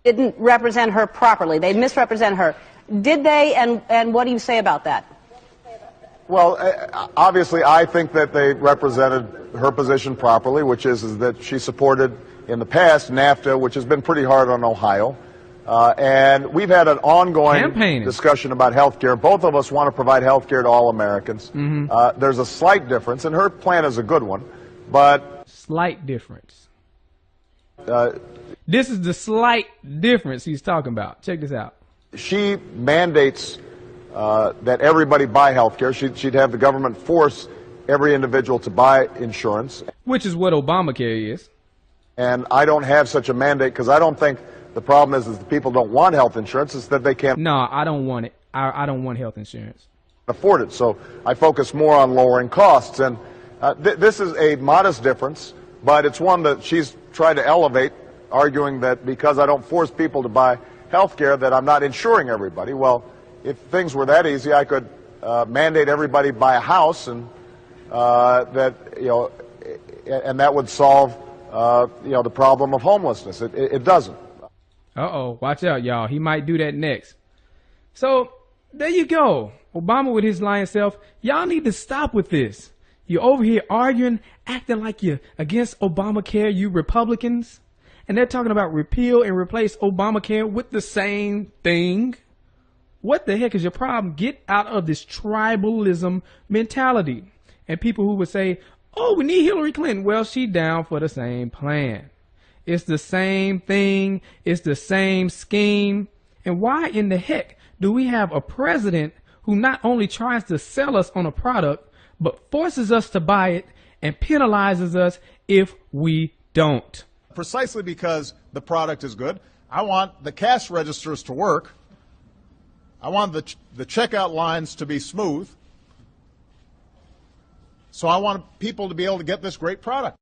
S18: Didn't represent her properly. They misrepresent her. Did they, and what do you say about that?
S19: Well, obviously, I think that they represented her position properly, which is that she supported in the past NAFTA, which has been pretty hard on Ohio. And we've had an ongoing discussion about health care. Both of us want to provide health care to all Americans. There's a slight difference, and her plan is a good one, but...
S3: Slight difference. This is the slight difference he's talking about. Check this out.
S19: She mandates that everybody buy health care. She'd have the government force every individual to buy insurance.
S3: Which is what Obamacare is.
S19: And I don't have such a mandate because I don't think the problem is that people don't want health insurance. It's that they can't.
S3: No, I don't want it. I don't want health insurance.
S19: Afford it. So I focus more on lowering costs. And this is a modest difference, but it's one that she's tried to elevate, arguing that because I don't force people to buy health care that I'm not insuring everybody. Well, if things were that easy, I could mandate everybody buy a house, and and that would solve the problem of homelessness. It doesn't.
S3: Uh-oh, watch out, y'all. He might do that next. So there you go. Obama with his lying self. Y'all need to stop with this. You're over here arguing, acting like you're against Obamacare, you Republicans. And they're talking about repeal and replace Obamacare with the same thing. What the heck is your problem? Get out of this tribalism mentality. And people who would say, oh, we need Hillary Clinton. Well, she down for the same plan. It's the same thing. It's the same scheme. And why in the heck do we have a president who not only tries to sell us on a product, but forces us to buy it and penalizes us if we don't?
S15: Precisely because the product is good. I want the cash registers to work. I want the checkout lines to be smooth. So I want people to be able to get this great product.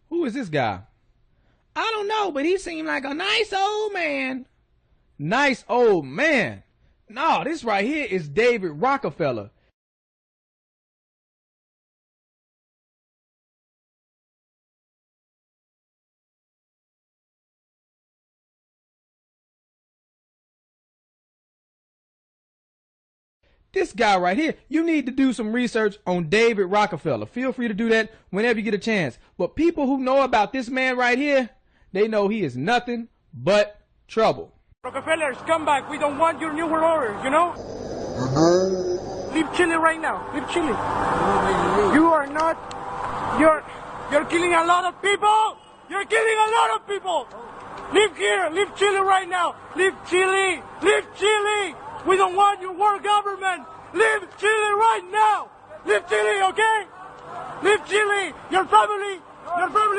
S3: Who is this guy? I don't know, but he seemed like a nice old man. Nice old man. No, this right here is David Rockefeller. This guy right here, you need to do some research on David Rockefeller. Feel free to do that whenever you get a chance. But people who know about this man right here, they know he is nothing but trouble.
S21: Rockefeller, come back. We don't want your New World Order, you know?
S9: Leave Chile right now. Leave Chile. You are not. You're killing a lot of people. You're killing a lot of people. Leave here. Leave Chile right now. Leave Chile. Leave Chile. We don't want your world government. Leave Chile right now. Leave Chile, okay? Leave Chile. Your family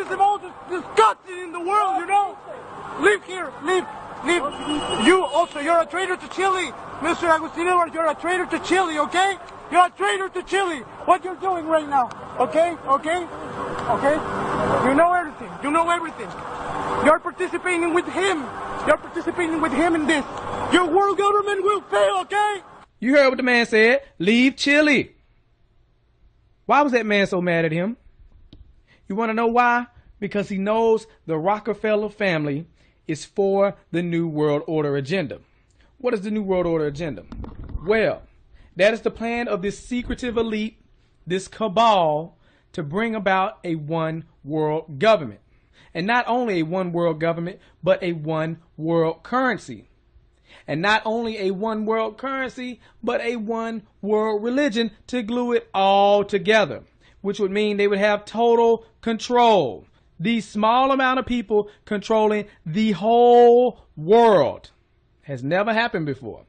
S9: is the most disgusting in the world, you know? Leave here. Leave. You also, you're a traitor to Chile. Mr. Agustin Edwards, you're a traitor to Chile, okay? You're a traitor to Chile. What you're doing right now, okay? You know everything. You know everything. You're participating with him. You're participating with him in this. Your world government will fail, okay?
S3: You heard what the man said. Leave Chile. Why was that man so mad at him? You want to know why? Because he knows the Rockefeller family is for the New World Order agenda. What is the New World Order agenda? Well, that is the plan of this secretive elite, this cabal, to bring about a one world government. And not only a one world government, but a one world currency. And not only a one world currency, but a one world religion to glue it all together, which would mean they would have total control. These small amount of people controlling the whole world has never happened before.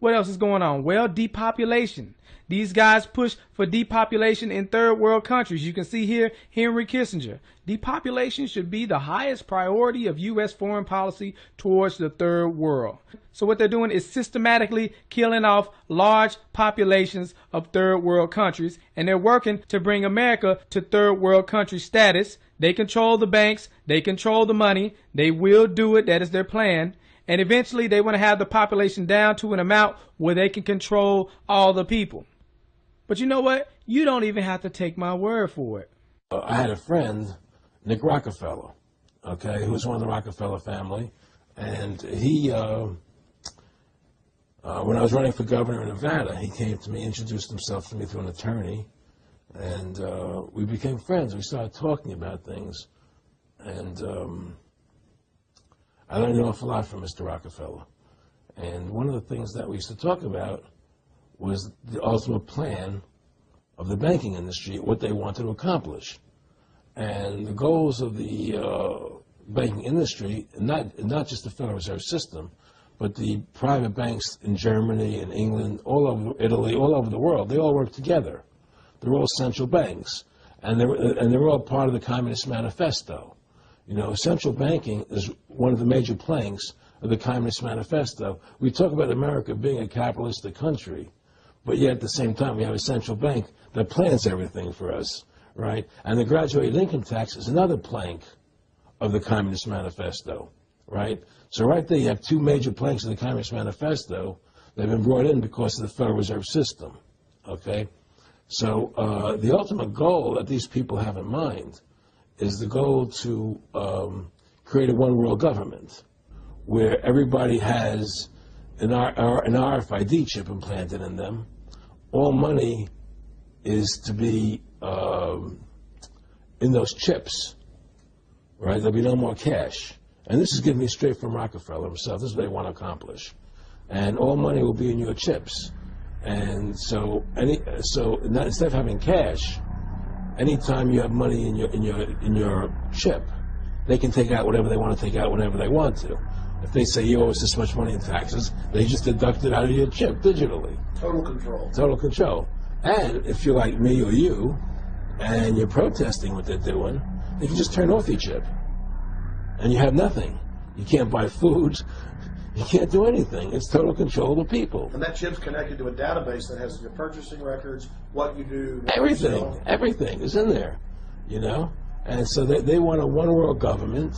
S3: What else is going on? Well, depopulation. These guys push for depopulation in third world countries. You can see here Henry Kissinger. Depopulation should be the highest priority of U.S. foreign policy towards the third world. So what they're doing is systematically killing off large populations of third world countries, and they're working to bring America to third world country status. They control the banks. They control the money. They will do it. That is their plan. And eventually they want to have the population down to an amount where they can control all the people. But you know what? You don't even have to take my word for it.
S11: I had a friend, Nick Rockefeller, okay, who was one of the Rockefeller family. And he, when I was running for governor in Nevada, he came to me, introduced himself to me through an attorney. And we became friends. We started talking about things. And I learned an awful lot from Mr. Rockefeller. And one of the things that we used to talk about was the ultimate plan of the banking industry, what they wanted to accomplish. And the goals of the banking industry, not just the Federal Reserve System, but the private banks in Germany and England, all over Italy, all over the world, they all work together. They're all central banks. And they're all part of the Communist Manifesto. You know, central banking is one of the major planks of the Communist Manifesto. We talk about America being a capitalistic country, but yet at the same time we have a central bank that plans everything for us, right? And the graduated income tax is another plank of the Communist Manifesto, right? So right there you have two major planks of the Communist Manifesto that have been brought in because of the Federal Reserve System, okay? So the ultimate goal that these people have in mind is the goal to create a one-world government where everybody has an RFID chip implanted in them. All money is to be in those chips, right? There'll be no more cash. And this is giving me straight from Rockefeller himself. This is what they want to accomplish. And all money will be in your chips. And so instead of having cash, anytime you have money in your chip, they can take out whatever they want to take out whenever they want to. If they say you owe us this much money in taxes, they just deduct it out of your chip digitally.
S21: Total control.
S11: Total control. And if you're like me or you, and you're protesting what they're doing, they can just turn off your chip. And you have nothing. You can't buy food. You can't do anything. It's total control of the people.
S21: And that chip's connected to a database that has your purchasing records, what you do.
S11: Everything is in there, you know? And so they want a one-world government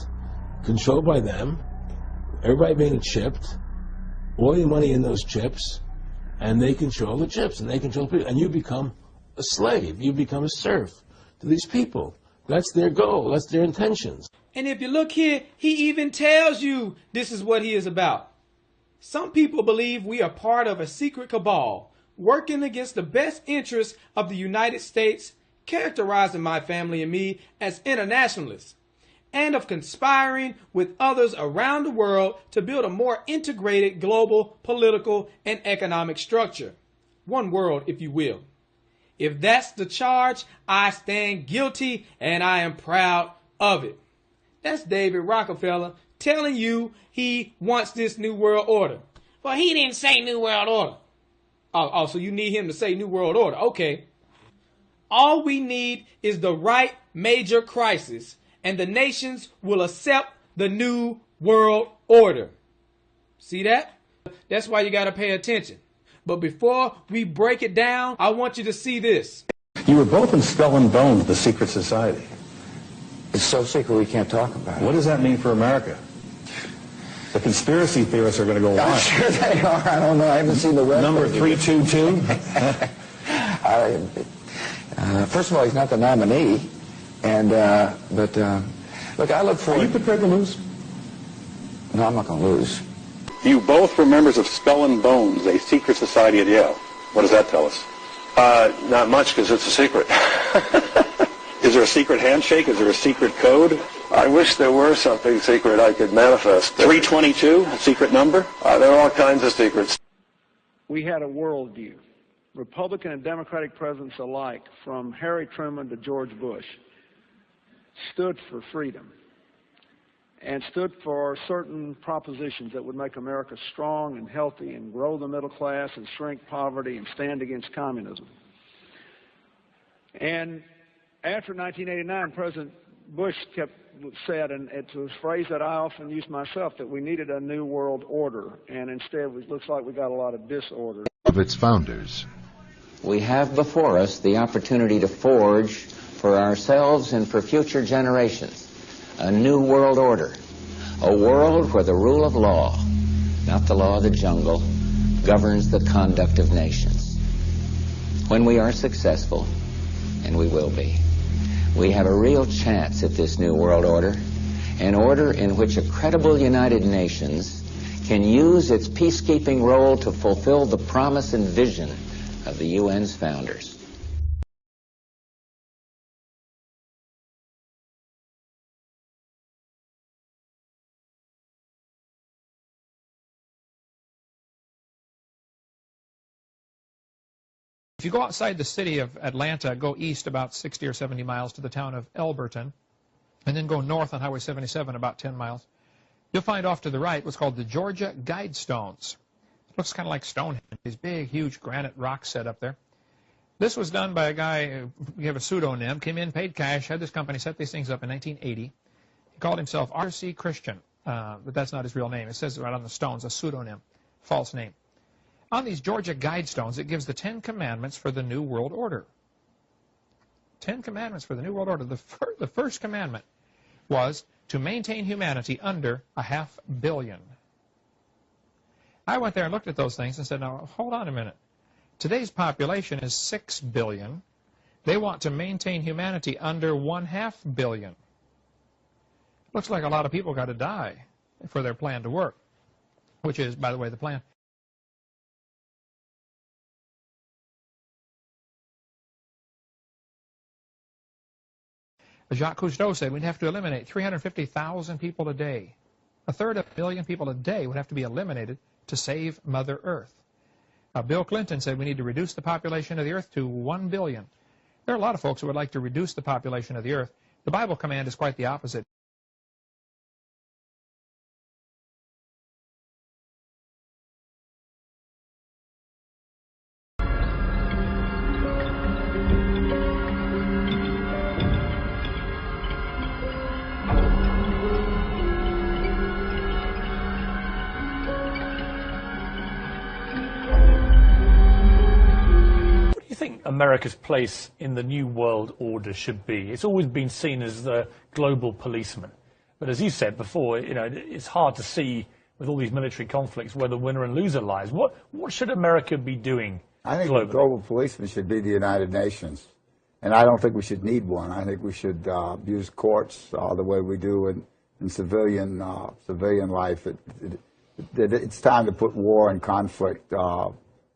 S11: controlled by them, everybody being chipped, all your money in those chips, and they control the chips, and they control people. And you become a slave. You become a serf to these people. That's their goal. That's their intentions.
S3: And if you look here, he even tells you this is what he is about. Some people believe we are part of a secret cabal working against the best interests of the United States, characterizing my family and me as internationalists, and of conspiring with others around the world to build a more integrated global political and economic structure. one world, if you will. If that's the charge, I stand guilty and I am proud of it. That's David Rockefeller telling you he wants this new world order. Well, he didn't say new world order. Oh, so you need him to say new world order. Okay. All we need is the right major crisis, and the nations will accept the new world order. See that? That's why you got to pay attention. But before we break it down, I want you to see this.
S4: You were both in Skull and Bones, the secret society.
S8: It's so secret we can't talk about it.
S4: What does that mean for America? The conspiracy theorists are going to go on.
S8: I'm sure they are. I don't know. I haven't seen the rest.
S4: Number 322?
S8: First of all, he's not the nominee. And, look, I look forward...
S4: Are you prepared to lose?
S8: No, I'm not going to lose.
S4: You both were members of Skull and Bones, a secret society at Yale. What does that tell us?
S5: Not much, because it's a secret.
S4: Is there a secret handshake? Is there a secret code?
S5: I wish there were something secret I could manifest.
S4: 322, a secret number?
S5: There are all kinds of secrets.
S21: We had a worldview. Republican and Democratic presidents alike, from Harry Truman to George Bush, stood for freedom and stood for certain propositions that would make America strong and healthy and grow the middle class and shrink poverty and stand against communism. And after 1989, President Bush said, and it was a phrase that I often use myself, that we needed a new world order, and instead it looks like we got a lot of disorder.
S20: Of its founders.
S22: We have before us the opportunity to forge for ourselves and for future generations a new world order, a world where the rule of law, not the law of the jungle, governs the conduct of nations. When we are successful, and we will be, we have a real chance at this new world order, an order in which a credible United Nations can use its peacekeeping role to fulfill the promise and vision of the UN's founders.
S23: If you go outside the city of Atlanta, go east about 60 or 70 miles to the town of Elberton, and then go north on Highway 77 about 10 miles, you'll find off to the right what's called the Georgia Guidestones. It looks kind of like Stonehenge, these big, huge granite rocks set up there. This was done by a guy who gave a pseudonym, came in, paid cash, had this company set these things up in 1980. He called himself R.C. Christian, but that's not his real name. It says right on the stones, a pseudonym, false name. On these Georgia Guidestones, it gives the 10 Commandments for the New World Order. 10 Commandments for the New World Order. The first commandment was to maintain humanity under 500 million. I went there and looked at those things and said, now, hold on a minute. Today's population is 6 billion. They want to maintain humanity under 0.5 billion. Looks like a lot of people got to die for their plan to work, which is, by the way, the plan. Jacques Cousteau said we'd have to eliminate 350,000 people a day. 1/3 of a million people a day would have to be eliminated to save Mother Earth. Bill Clinton said we need to reduce the population of the Earth to 1 billion. There are a lot of folks who would like to reduce the population of the Earth. The Bible command is quite the opposite.
S24: America's place in the New World Order should be? It's always been seen as the global policeman. But as you said before, it's hard to see with all these military conflicts where the winner and loser lies. What should America be doing
S25: I think
S24: globally?
S25: The global policeman should be the United Nations. And I don't think we should need one. I think we should use courts the way we do in civilian life. It's time to put war and conflict,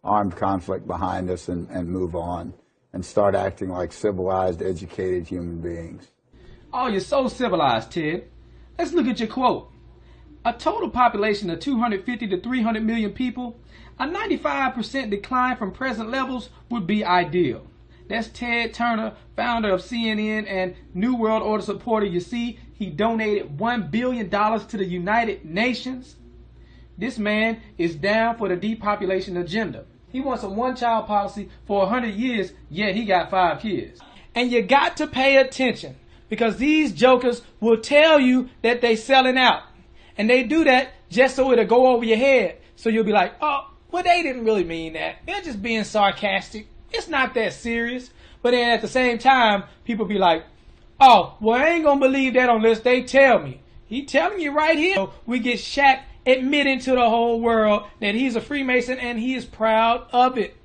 S25: armed conflict behind us and move on and start acting like civilized, educated human beings.
S3: Oh, you're so civilized, Ted. Let's look at your quote. A total population of 250 to 300 million people, A 95% decline from present levels would be ideal. That's Ted Turner, founder of CNN and New World Order supporter. You see, he donated $1 billion to the United Nations. This man is down for the depopulation agenda. He wants a one-child policy for 100 years, yet he got 5 kids. And you got to pay attention, because these jokers will tell you that they selling out. And they do that just so it'll go over your head. So you'll be like, oh, well, they didn't really mean that. They're just being sarcastic. It's not that serious. But then at the same time, people be like, oh, well, I ain't gonna believe that unless they tell me. He telling you right here. So we get Shaq admitting to the whole world that he's a Freemason and he is proud of it.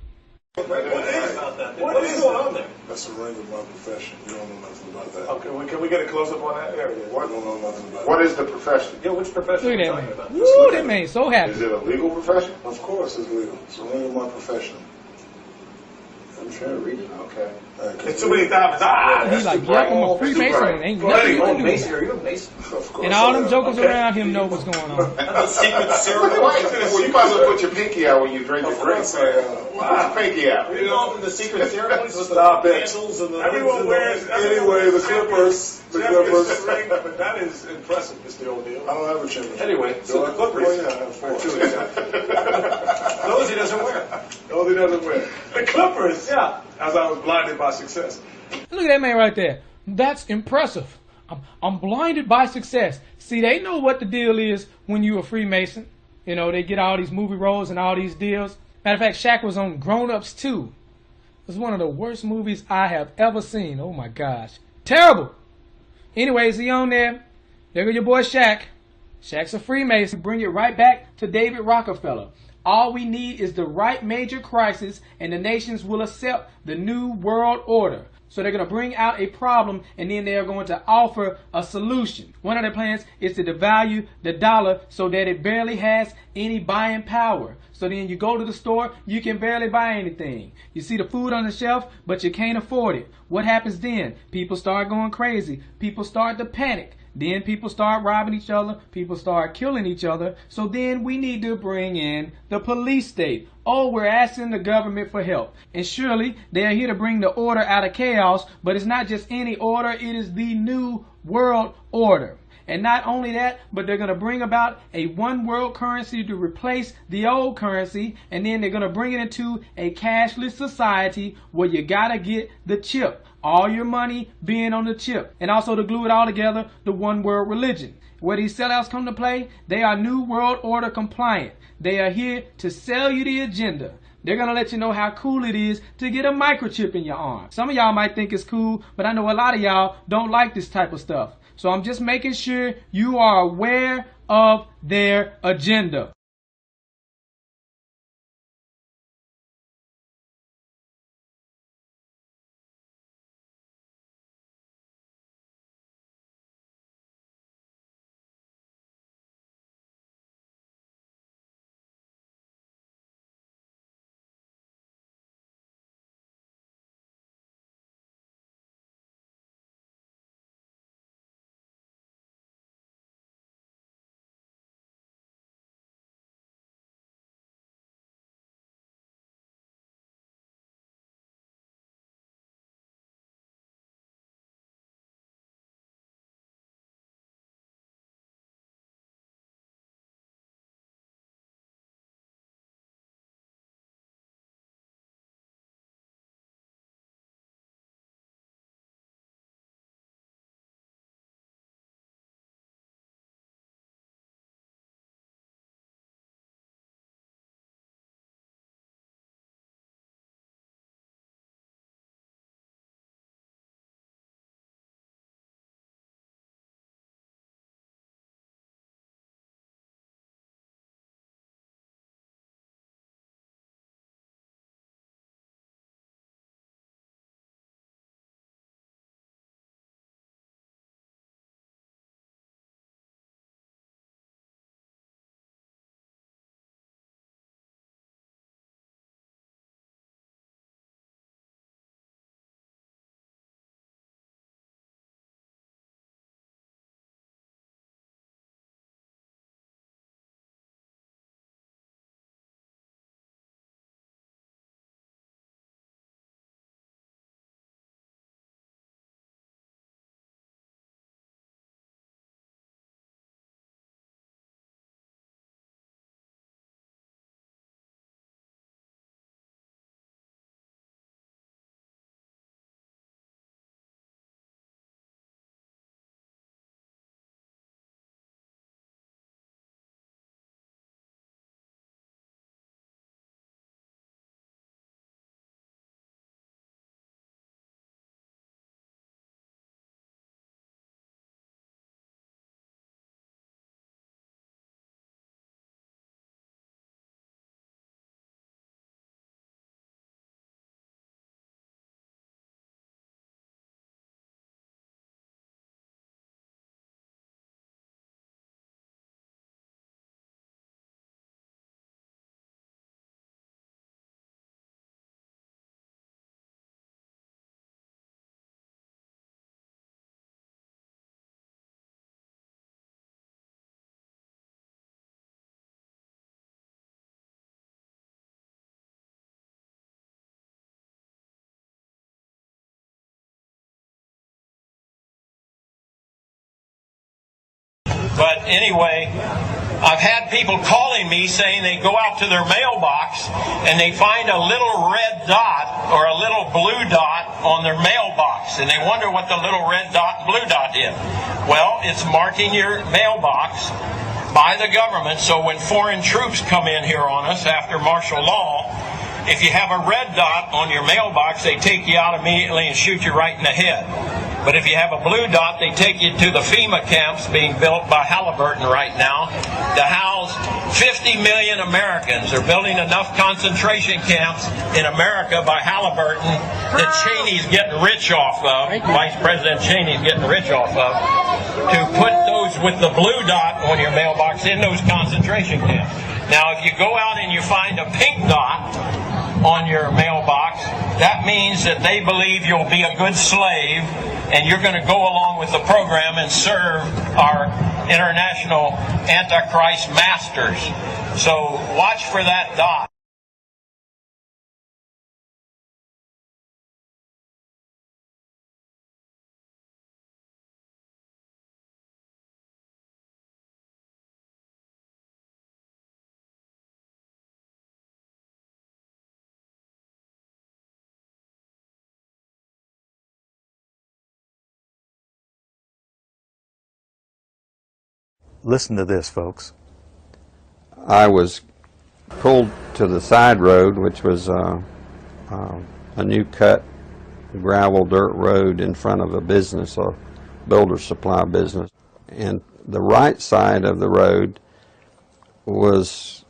S1: What is going on there? That's a ring of my profession. You don't know nothing about that. Okay, well, can we get a close-up on that area? What? Don't know nothing about
S5: What is the profession?
S1: Yeah, which profession
S3: Look
S1: are you
S3: at that
S1: talking
S3: man.
S1: about?
S3: Woo, that man so happy.
S5: Is it a legal profession?
S1: Of course it's legal. It's a ring of my profession.
S5: I'm trying to read it. Okay.
S1: It's too many diamonds.
S3: He's like, yep, I'm a Freemason. Ain't nothing you can do.
S5: Mason, are you a Mason? Of course.
S3: And all them jokers around him know what's going on.
S5: That's a secret ceremony. Well, you might as well put your pinky out when you drink your drink. Put your pinky out.
S1: You know, in the secret ceremonies with the candles and the everyone wears. Anyway, the Clippers. The Clippers. But that is impressive, Mr. O'Neal. I don't have a championship. Anyway, so the Clippers. Oh, yeah, I have 4. Those he doesn't wear. Those he doesn't wear. The Clippers. Yeah. As I was blinded by success.
S3: Look at that man right there. That's impressive. I'm blinded by success. See, they know what the deal is when you're a Freemason. You know, they get all these movie roles and all these deals. Matter of fact, Shaq was on Grown Ups 2. It was one of the worst movies I have ever seen. Oh my gosh. Terrible. Anyways, he on there. There go your boy Shaq. Shaq's a Freemason. Bring it right back to David Rockefeller. All we need is the right major crisis, and the nations will accept the new world order. So they're going to bring out a problem, and then they're going to offer a solution. One of their plans is to devalue the dollar so that it barely has any buying power. So then you go to the store, you can barely buy anything. You see the food on the shelf, but you can't afford it. What happens then? People start going crazy. People start to panic. Then people start robbing each other. People start killing each other. So then we need to bring in the police state. Oh, we're asking the government for help. And surely they are here to bring the order out of chaos. But it's not just any order. It is the new world order. And not only that, but they're going to bring about a one world currency to replace the old currency. And then they're going to bring it into a cashless society where you got to get the chip. All your money being on the chip. And also to glue it all together, the one world religion. Where these sellouts come to play, they are New World Order compliant. They are here to sell you the agenda. They're going to let you know how cool it is to get a microchip in your arm. Some of y'all might think it's cool, but I know a lot of y'all don't like this type of stuff. So I'm just making sure you are aware of their agenda.
S6: But anyway, I've had people calling me saying they go out to their mailbox and they find a little red dot or a little blue dot on their mailbox, and they wonder what the little red dot and blue dot is. Well, it's marking your mailbox by the government, so when foreign troops come in here on us after martial law, if you have a red dot on your mailbox, they take you out immediately and shoot you right in the head. But if you have a blue dot, they take you to the FEMA camps being built by Halliburton right now to house 50 million Americans. They're building enough concentration camps in America by Halliburton that Cheney's getting rich off of, Vice President Cheney's getting rich off of, to put those with the blue dot on your mailbox in those concentration camps. Now, if you go out and you find a pink dot on your mailbox, that means that they believe you'll be a good slave and you're going to go along with the program and serve our international Antichrist masters. So watch for that dot.
S7: Listen to this, folks.
S13: I was pulled to the side road, which was a new cut gravel dirt road in front of a business, a builder supply business. And the right side of the road was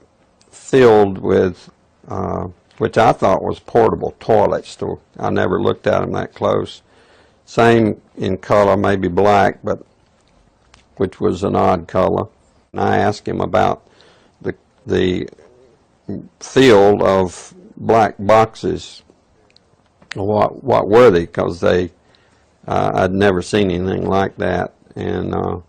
S13: filled with, which I thought was portable toilets. I never looked at them that close. Same in color, maybe black, but which was an odd color. And I asked him about the field of black boxes. What were they? Because I'd never seen anything like that. And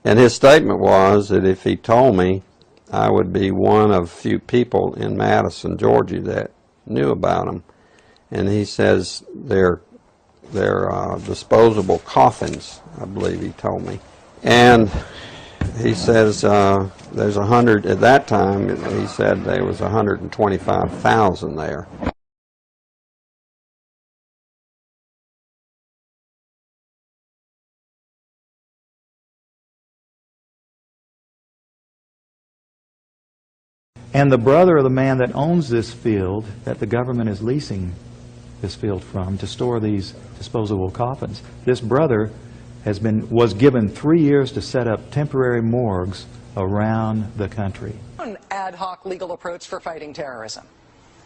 S13: his statement was that if he told me, I would be one of few people in Madison, Georgia that knew about them. And he says they're disposable coffins, I believe he told me. And he says there's 100, at that time he said there was 125,000 there.
S7: And the brother of the man that owns this field, that the government is leasing this field from to store these disposable coffins, this brother was given 3 years to set up temporary morgues around the country.
S17: An ad hoc legal approach for fighting terrorism.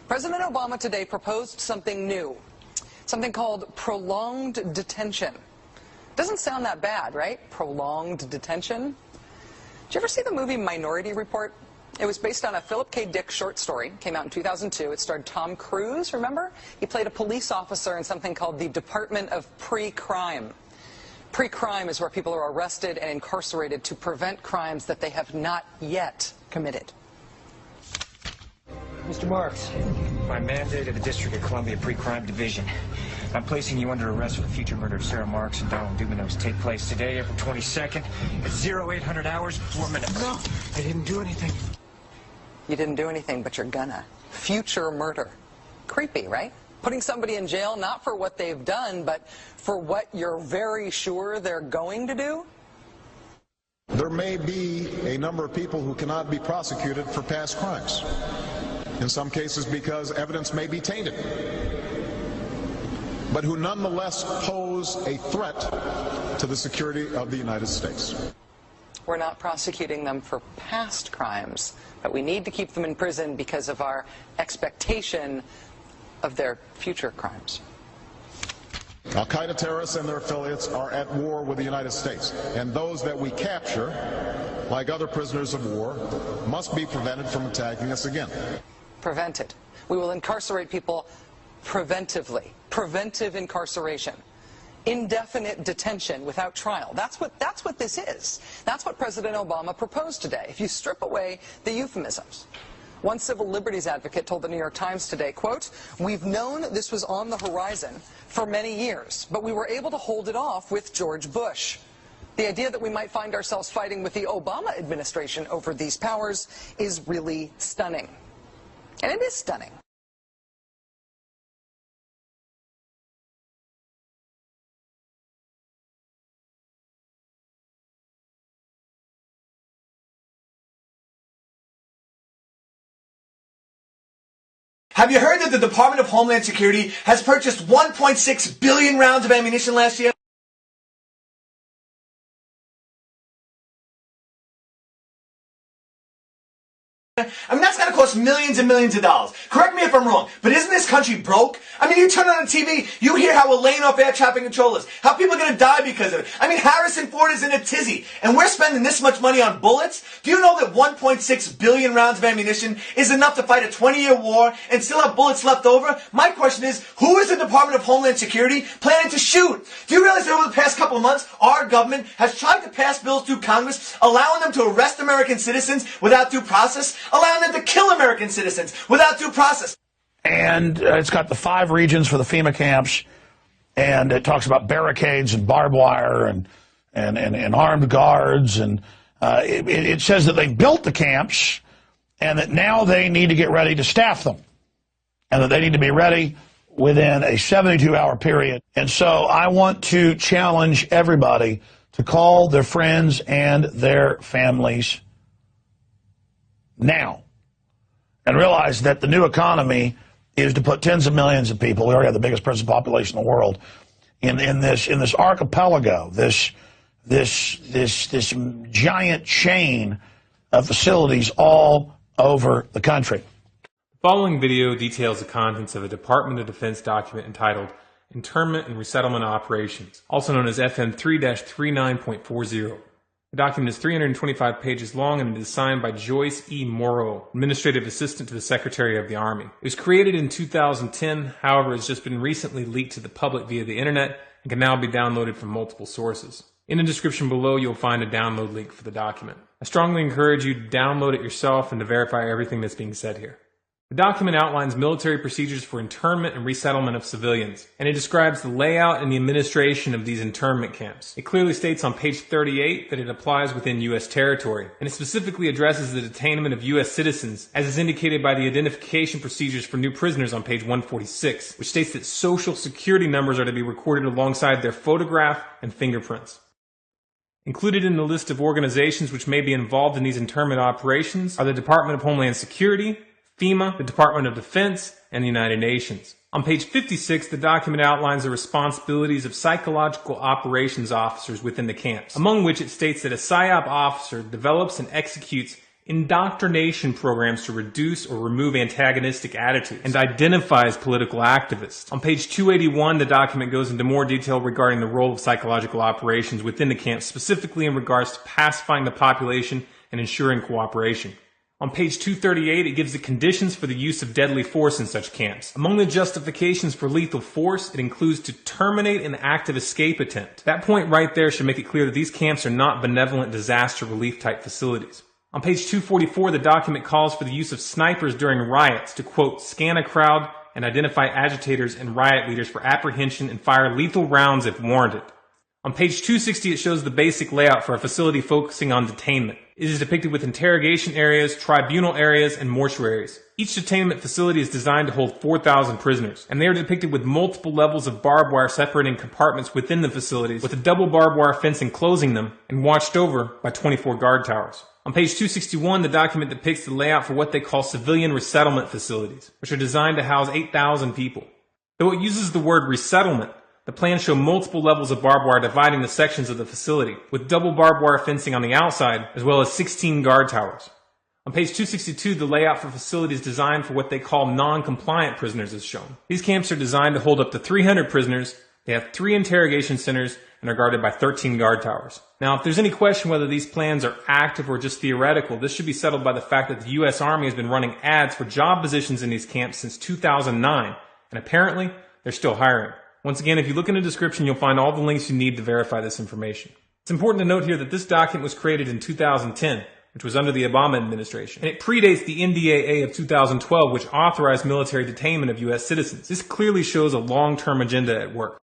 S17: President Obama today proposed something new, something called prolonged detention. Doesn't sound that bad, right? Prolonged detention. Did you ever see the movie Minority Report? It was based on a Philip K. Dick short story. Came out in 2002. It starred Tom Cruise, remember? He played a police officer in something called the Department of Pre-Crime. Pre-crime is where people are arrested and incarcerated to prevent crimes that they have not yet committed.
S20: Mr. Marks, by mandate of the District of Columbia Pre-Crime Division, I'm placing you under arrest for the future murder of Sarah Marks and Donald Dumanos. Take place today, April 22nd, at 0800 hours, 4 minutes. No, I didn't do anything.
S17: You didn't do anything, but you're gonna. Future murder. Creepy, right? Putting somebody in jail not for what they've done, but for what you're very sure they're going to do?
S15: There may be a number of people who cannot be prosecuted for past crimes. In some cases because evidence may be tainted, but who nonetheless pose a threat to the security of the United States.
S17: We're not prosecuting them for past crimes, but we need to keep them in prison because of our expectation of their future crimes.
S15: Al-Qaeda terrorists and their affiliates are at war with the United States, and those that we capture, like other prisoners of war, must be prevented from attacking us again.
S17: Prevented. We will incarcerate people preventively. Preventive incarceration. Indefinite detention without trial. That's what this is. That's what President Obama proposed today, if you strip away the euphemisms. One civil liberties advocate told the New York Times today, quote, "We've known this was on the horizon for many years, but we were able to hold it off with George Bush." The idea that we might find ourselves fighting with the Obama administration over these powers is really stunning. And it is stunning.
S2: Have you heard that the Department of Homeland Security has purchased 1.6 billion rounds of ammunition last year? I mean, that's got to cost millions and millions of dollars. Correct me if I'm wrong, but isn't this country broke? I mean, you turn on the TV, you hear how we're laying off air traffic controllers, how people are going to die because of it. I mean, Harrison Ford is in a tizzy, and we're spending this much money on bullets? Do you know that 1.6 billion rounds of ammunition is enough to fight a 20-year war and still have bullets left over? My question is, who is the Department of Homeland Security planning to shoot? Do you realize that over the past couple of months, our government has tried to pass bills through Congress allowing them to arrest American citizens without due process, allowing them to kill American citizens without due process?
S10: And it's got the 5 regions for the FEMA camps, and it talks about barricades and barbed wire and armed guards, and it says that they built the camps and that now they need to get ready to staff them, and that they need to be ready within a 72-hour period. And so I want to challenge everybody to call their friends and their families now and realize that the new economy is to put tens of millions of people, we already have the biggest prison population in the world, in this archipelago, this giant chain of facilities all over the country.
S12: The following video details the contents of a Department of Defense document entitled Internment and Resettlement Operations, also known as FM 3-39.40. The document is 325 pages long and it is signed by Joyce E. Morrow, Administrative Assistant to the Secretary of the Army. It was created in 2010, however, it's just been recently leaked to the public via the internet and can now be downloaded from multiple sources. In the description below, you'll find a download link for the document. I strongly encourage you to download it yourself and to verify everything that's being said here. The document outlines military procedures for internment and resettlement of civilians, and it describes the layout and the administration of these internment camps. It clearly states on page 38 that it applies within U.S. territory, and it specifically addresses the detainment of U.S. citizens, as is indicated by the identification procedures for new prisoners on page 146, which states that social security numbers are to be recorded alongside their photograph and fingerprints. Included in the list of organizations which may be involved in these internment operations are the Department of Homeland Security, FEMA, the Department of Defense, and the United Nations. On page 56, the document outlines the responsibilities of psychological operations officers within the camps, among which it states that a PSYOP officer develops and executes indoctrination programs to reduce or remove antagonistic attitudes and identifies political activists. On page 281, the document goes into more detail regarding the role of psychological operations within the camps, specifically in regards to pacifying the population and ensuring cooperation. On page 238, it gives the conditions for the use of deadly force in such camps. Among the justifications for lethal force, it includes to terminate an active escape attempt. That point right there should make it clear that these camps are not benevolent disaster relief type facilities. On page 244, the document calls for the use of snipers during riots to, quote, scan a crowd and identify agitators and riot leaders for apprehension and fire lethal rounds if warranted. On page 260, it shows the basic layout for a facility focusing on detainment. It is depicted with interrogation areas, tribunal areas, and mortuaries. Each detainment facility is designed to hold 4,000 prisoners, and they are depicted with multiple levels of barbed wire separating compartments within the facilities, with a double barbed wire fence enclosing them, and watched over by 24 guard towers. On page 261, the document depicts the layout for what they call civilian resettlement facilities, which are designed to house 8,000 people. Though it uses the word resettlement, the plans show multiple levels of barbed wire dividing the sections of the facility, with double barbed wire fencing on the outside, as well as 16 guard towers. On page 262, the layout for facilities designed for what they call non-compliant prisoners is shown. These camps are designed to hold up to 300 prisoners, they have 3 interrogation centers, and are guarded by 13 guard towers. Now, if there's any question whether these plans are active or just theoretical, this should be settled by the fact that the U.S. Army has been running ads for job positions in these camps since 2009, and apparently, they're still hiring. Once again, if you look in the description, you'll find all the links you need to verify this information. It's important to note here that this document was created in 2010, which was under the Obama administration, and it predates the NDAA of 2012, which authorized military detainment of U.S. citizens. This clearly shows a long-term agenda at work.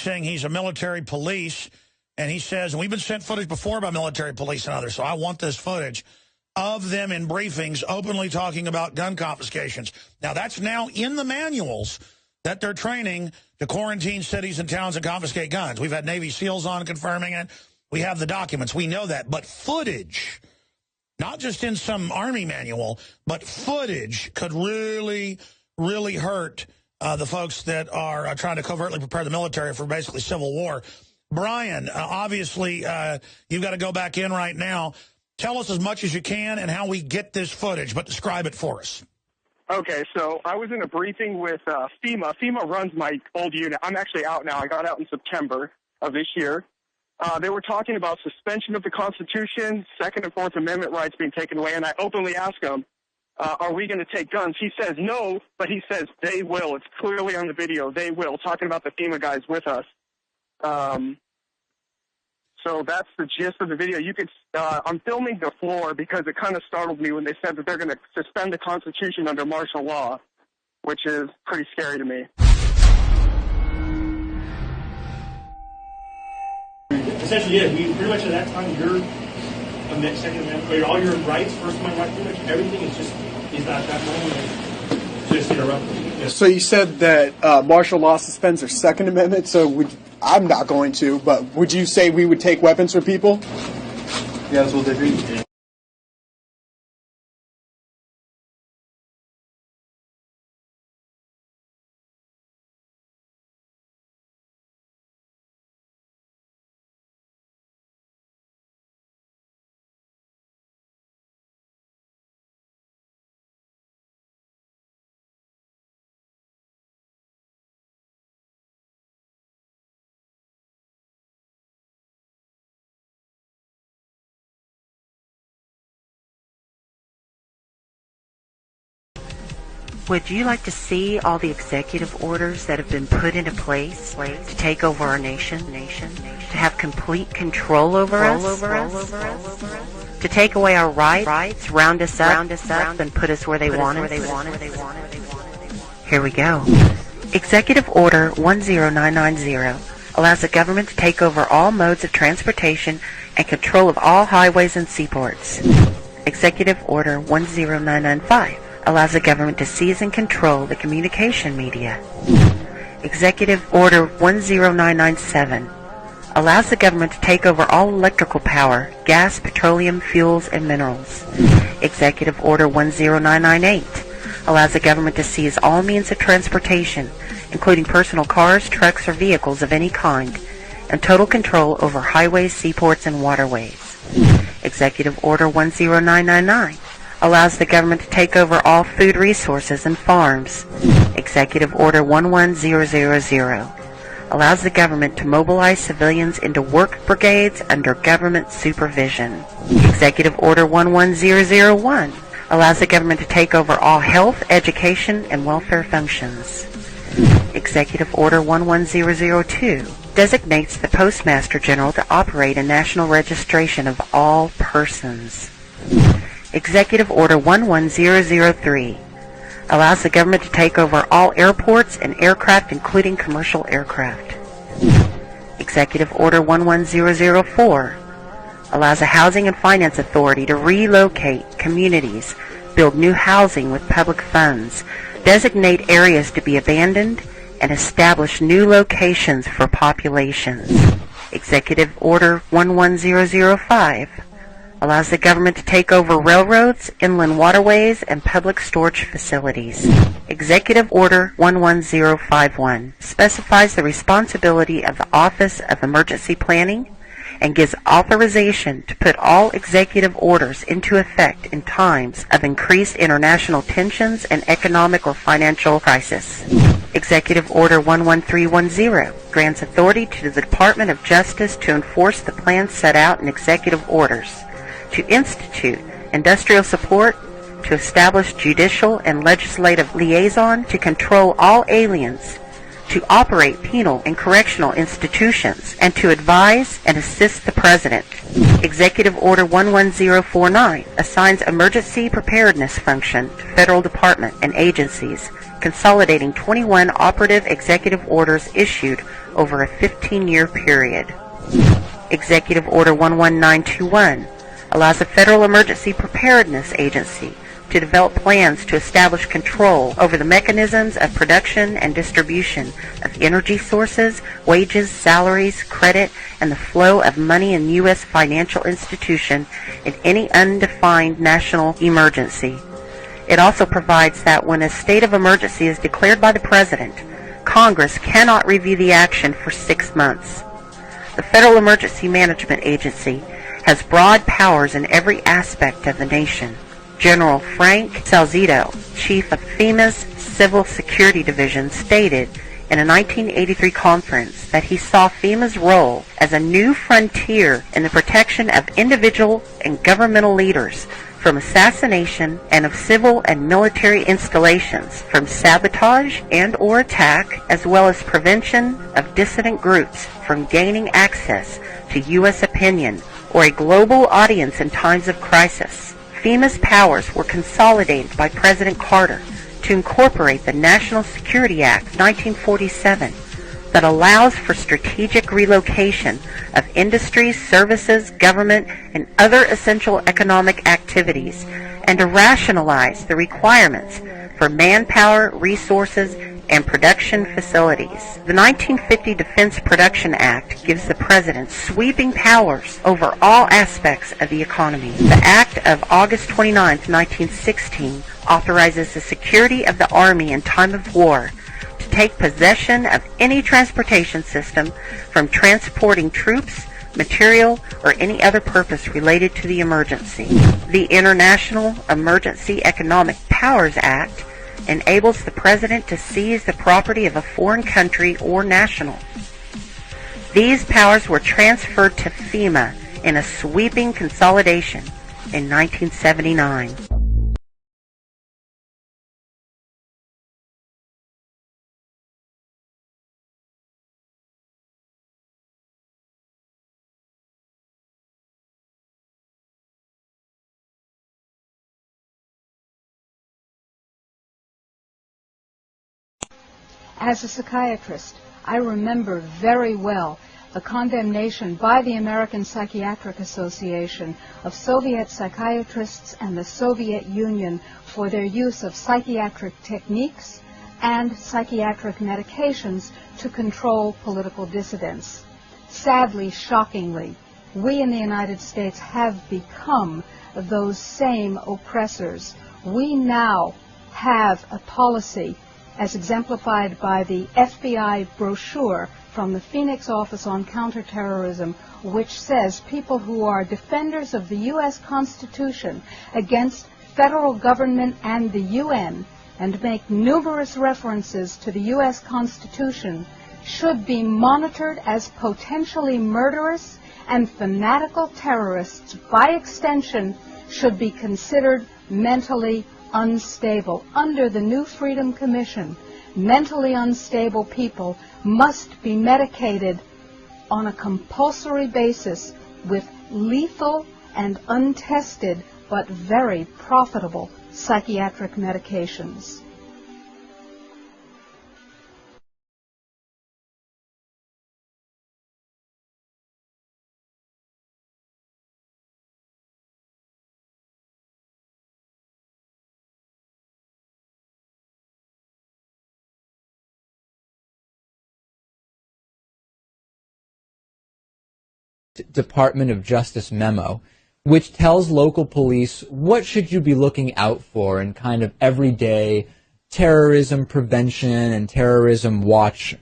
S10: saying he's a military police, and he says, and we've been sent footage before by military police and others, so I want this footage of them in briefings openly talking about gun confiscations. Now, that's now in the manuals that they're training to quarantine cities and towns and confiscate guns. We've had Navy SEALs on confirming it. We have the documents. We know that. But footage, not just in some Army manual, but footage could really, really hurt the folks that are trying to covertly prepare the military for basically civil war. Brian, obviously, you've got to go back in right now. Tell us as much as you can and how we get this footage, but describe it for us.
S9: Okay, so I was in a briefing with FEMA. FEMA runs my old unit. I'm actually out now. I got out in September of this year. They were talking about suspension of the Constitution, Second and Fourth Amendment rights being taken away, and I openly asked him, are we going to take guns? He says no, but he says they will. It's clearly on the video. They will, talking about the FEMA guys with us. So that's the gist of the video. You could, I'm filming the floor because it kind of startled me when they said that they're going to suspend the Constitution under martial law, which is pretty scary to me.
S14: Essentially, yeah, we pretty much at that time, your Second Amendment, all your rights, First Amendment rights, pretty much everything is at that moment just interrupted. Yeah.
S16: So you said that martial law suspends their Second Amendment, so I'm not going to, but would you say we would take weapons from people?
S14: Yeah, that's what they do. Yeah.
S18: Would you like to see all the executive orders that have been put into place to take over our nation, to have complete control over us, to take away our rights, round us up, and put us where they want us? Here we go. Executive Order 10990 allows the government to take over all modes of transportation and control of all highways and seaports. Executive Order 10995 allows the government to seize and control the communication media. Executive Order 10997 allows the government to take over all electrical power, gas, petroleum, fuels, and minerals. Executive Order 10998 allows the government to seize all means of transportation, including personal cars, trucks, or vehicles of any kind, and total control over highways, seaports, and waterways. Executive Order 10999 allows the government to take over all food resources and farms. Executive Order 11000 allows the government to mobilize civilians into work brigades under government supervision. Executive Order 11001 allows the government to take over all health, education, and welfare functions. Executive Order 11002 designates the Postmaster General to operate a national registration of all persons. Executive Order 11003 allows the government to take over all airports and aircraft, including commercial aircraft. Executive Order 11004 allows the Housing and Finance Authority to relocate communities, build new housing with public funds, designate areas to be abandoned, and establish new locations for populations. Executive Order 11005 allows the government to take over railroads, inland waterways, and public storage facilities. Executive Order 11051 specifies the responsibility of the Office of Emergency Planning and gives authorization to put all executive orders into effect in times of increased international tensions and economic or financial crisis. Executive Order 11310 grants authority to the Department of Justice to enforce the plans set out in executive orders, to institute industrial support, to establish judicial and legislative liaison, to control all aliens, to operate penal and correctional institutions, and to advise and assist the President. Executive Order 11049 assigns emergency preparedness function to federal department and agencies, consolidating 21 operative executive orders issued over a 15-year period. Executive Order 11921 allows the Federal Emergency Preparedness Agency to develop plans to establish control over the mechanisms of production and distribution of energy sources, wages, salaries, credit, and the flow of money in U.S. financial institution in any undefined national emergency. It also provides that when a state of emergency is declared by the President, Congress cannot review the action for 6 months. The Federal Emergency Management Agency has broad powers in every aspect of the nation. General Frank Salzito, chief of FEMA's Civil Security Division, stated in a 1983 conference that he saw FEMA's role as a new frontier in the protection of individual and governmental leaders from assassination and of civil and military installations from sabotage and or attack, as well as prevention of dissident groups from gaining access to U.S. opinion or a global audience in times of crisis. FEMA's powers were consolidated by President Carter to incorporate the National Security Act 1947 that allows for strategic relocation of industries, services, government, and other essential economic activities, and to rationalize the requirements for manpower, resources, and production facilities. The 1950 Defense Production Act gives the President sweeping powers over all aspects of the economy. The Act of August 29, 1916 authorizes the security of the Army in time of war to take possession of any transportation system from transporting troops, material, or any other purpose related to the emergency. The International Emergency Economic Powers Act enables the President to seize the property of a foreign country or national. These powers were transferred to FEMA in a sweeping consolidation in 1979.
S4: As a psychiatrist, I remember very well the condemnation by the American Psychiatric Association of Soviet psychiatrists and the Soviet Union for their use of psychiatric techniques and psychiatric medications to control political dissidents. Sadly, shockingly, we in the United States have become those same oppressors. We now have a policy as exemplified by the FBI brochure from the Phoenix Office on Counterterrorism, which says people who are defenders of the U.S. Constitution against federal government and the UN, and make numerous references to the U.S. Constitution, should be monitored as potentially murderous and fanatical terrorists. By extension, should be considered mentally unstable. Under the new Freedom Commission, mentally unstable people must be medicated on a compulsory basis with lethal and untested but very profitable psychiatric medications.
S8: Department of Justice memo, which tells local police what should you be looking out for in kind of everyday terrorism prevention and terrorism watch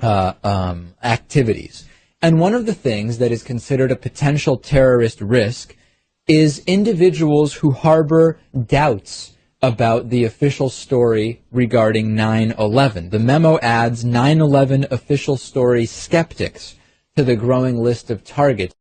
S8: activities. And one of the things that is considered a potential terrorist risk is individuals who harbor doubts about the official story regarding 9/11. The memo adds 9/11 official story skeptics to the growing list of targets.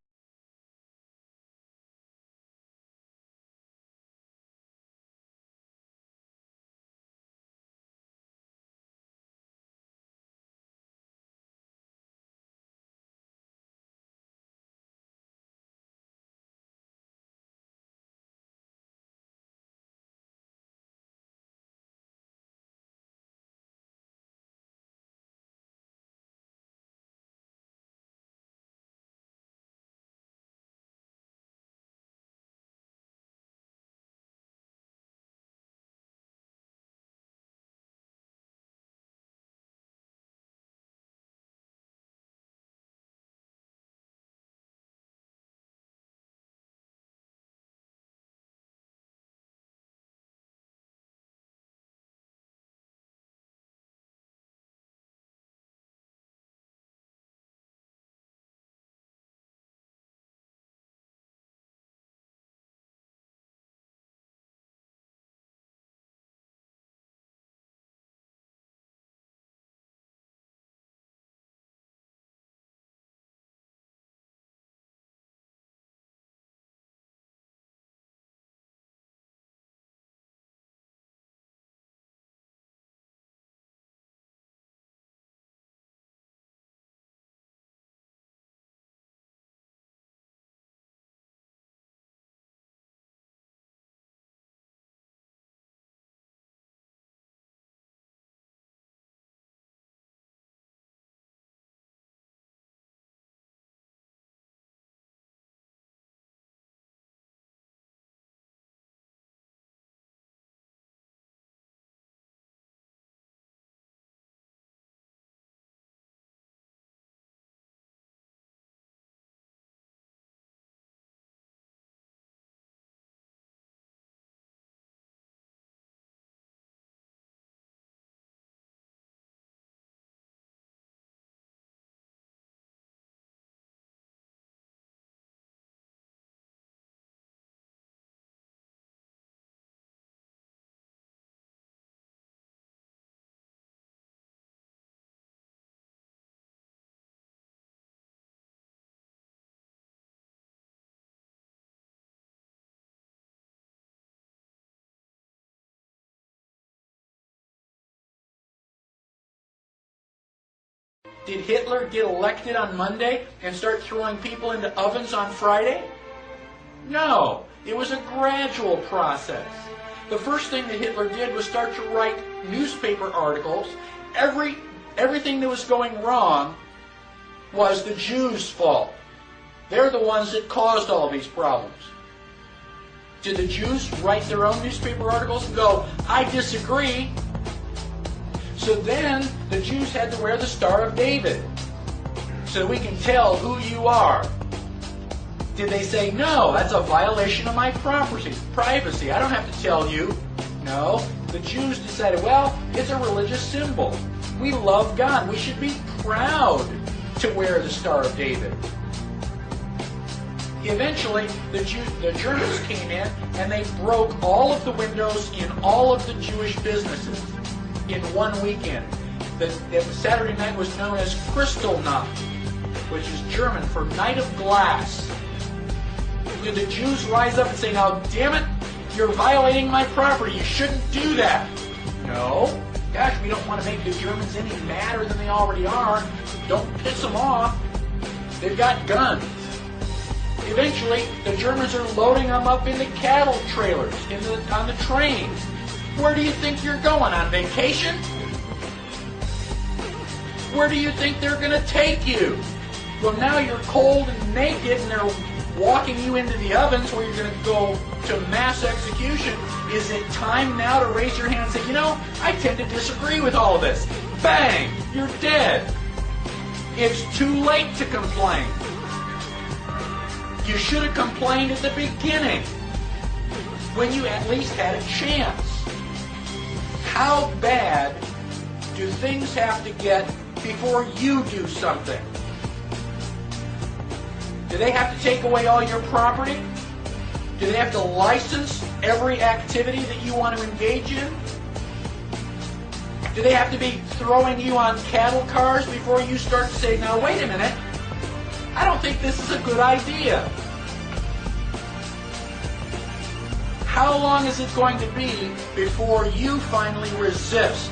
S11: Did Hitler get elected on Monday and start throwing people into ovens on Friday? No, it was a gradual process. The first thing that Hitler did was start to write newspaper articles. Everything that was going wrong was the Jews' fault. They're the ones that caused all these problems. Did the Jews write their own newspaper articles and go, I disagree? So then the Jews had to wear the Star of David so we can tell who you are. Did they say, no, that's a violation of my privacy. I don't have to tell you. No, the Jews decided, well, it's a religious symbol. We love God. We should be proud to wear the Star of David. Eventually, the Germans came in and they broke all of the windows in all of the Jewish businesses in one weekend. The Saturday night was known as Kristallnacht, which is German for Night of Glass. Did the Jews rise up and say, now, damn it, you're violating my property, you shouldn't do that? No. Gosh, we don't want to make the Germans any madder than they already are. Don't piss them off. They've got guns. Eventually, the Germans are loading them up into cattle trailers on the trains. Where do you think you're going, on vacation? Where do you think they're going to take you? Well, now you're cold and naked and they're walking you into the ovens where you're going to go to mass execution. Is it time now to raise your hand and say, you know, I tend to disagree with all of this? Bang! You're dead. It's too late to complain. You should have complained at the beginning when you at least had a chance. How bad do things have to get before you do something? Do they have to take away all your property? Do they have to license every activity that you want to engage in? Do they have to be throwing you on cattle cars before you start to say, now wait a minute, I don't think this is a good idea? How long is it going to be before you finally resist?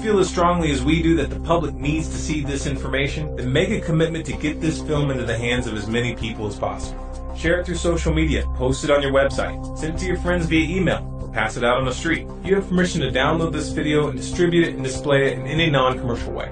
S12: feel as strongly as we do that the public needs to see this information, then make a commitment to get this film into the hands of as many people as possible. Share it through social media, post it on your website, send it to your friends via email, or pass it out on the street. You have permission to download this video and distribute it and display it in any non-commercial way.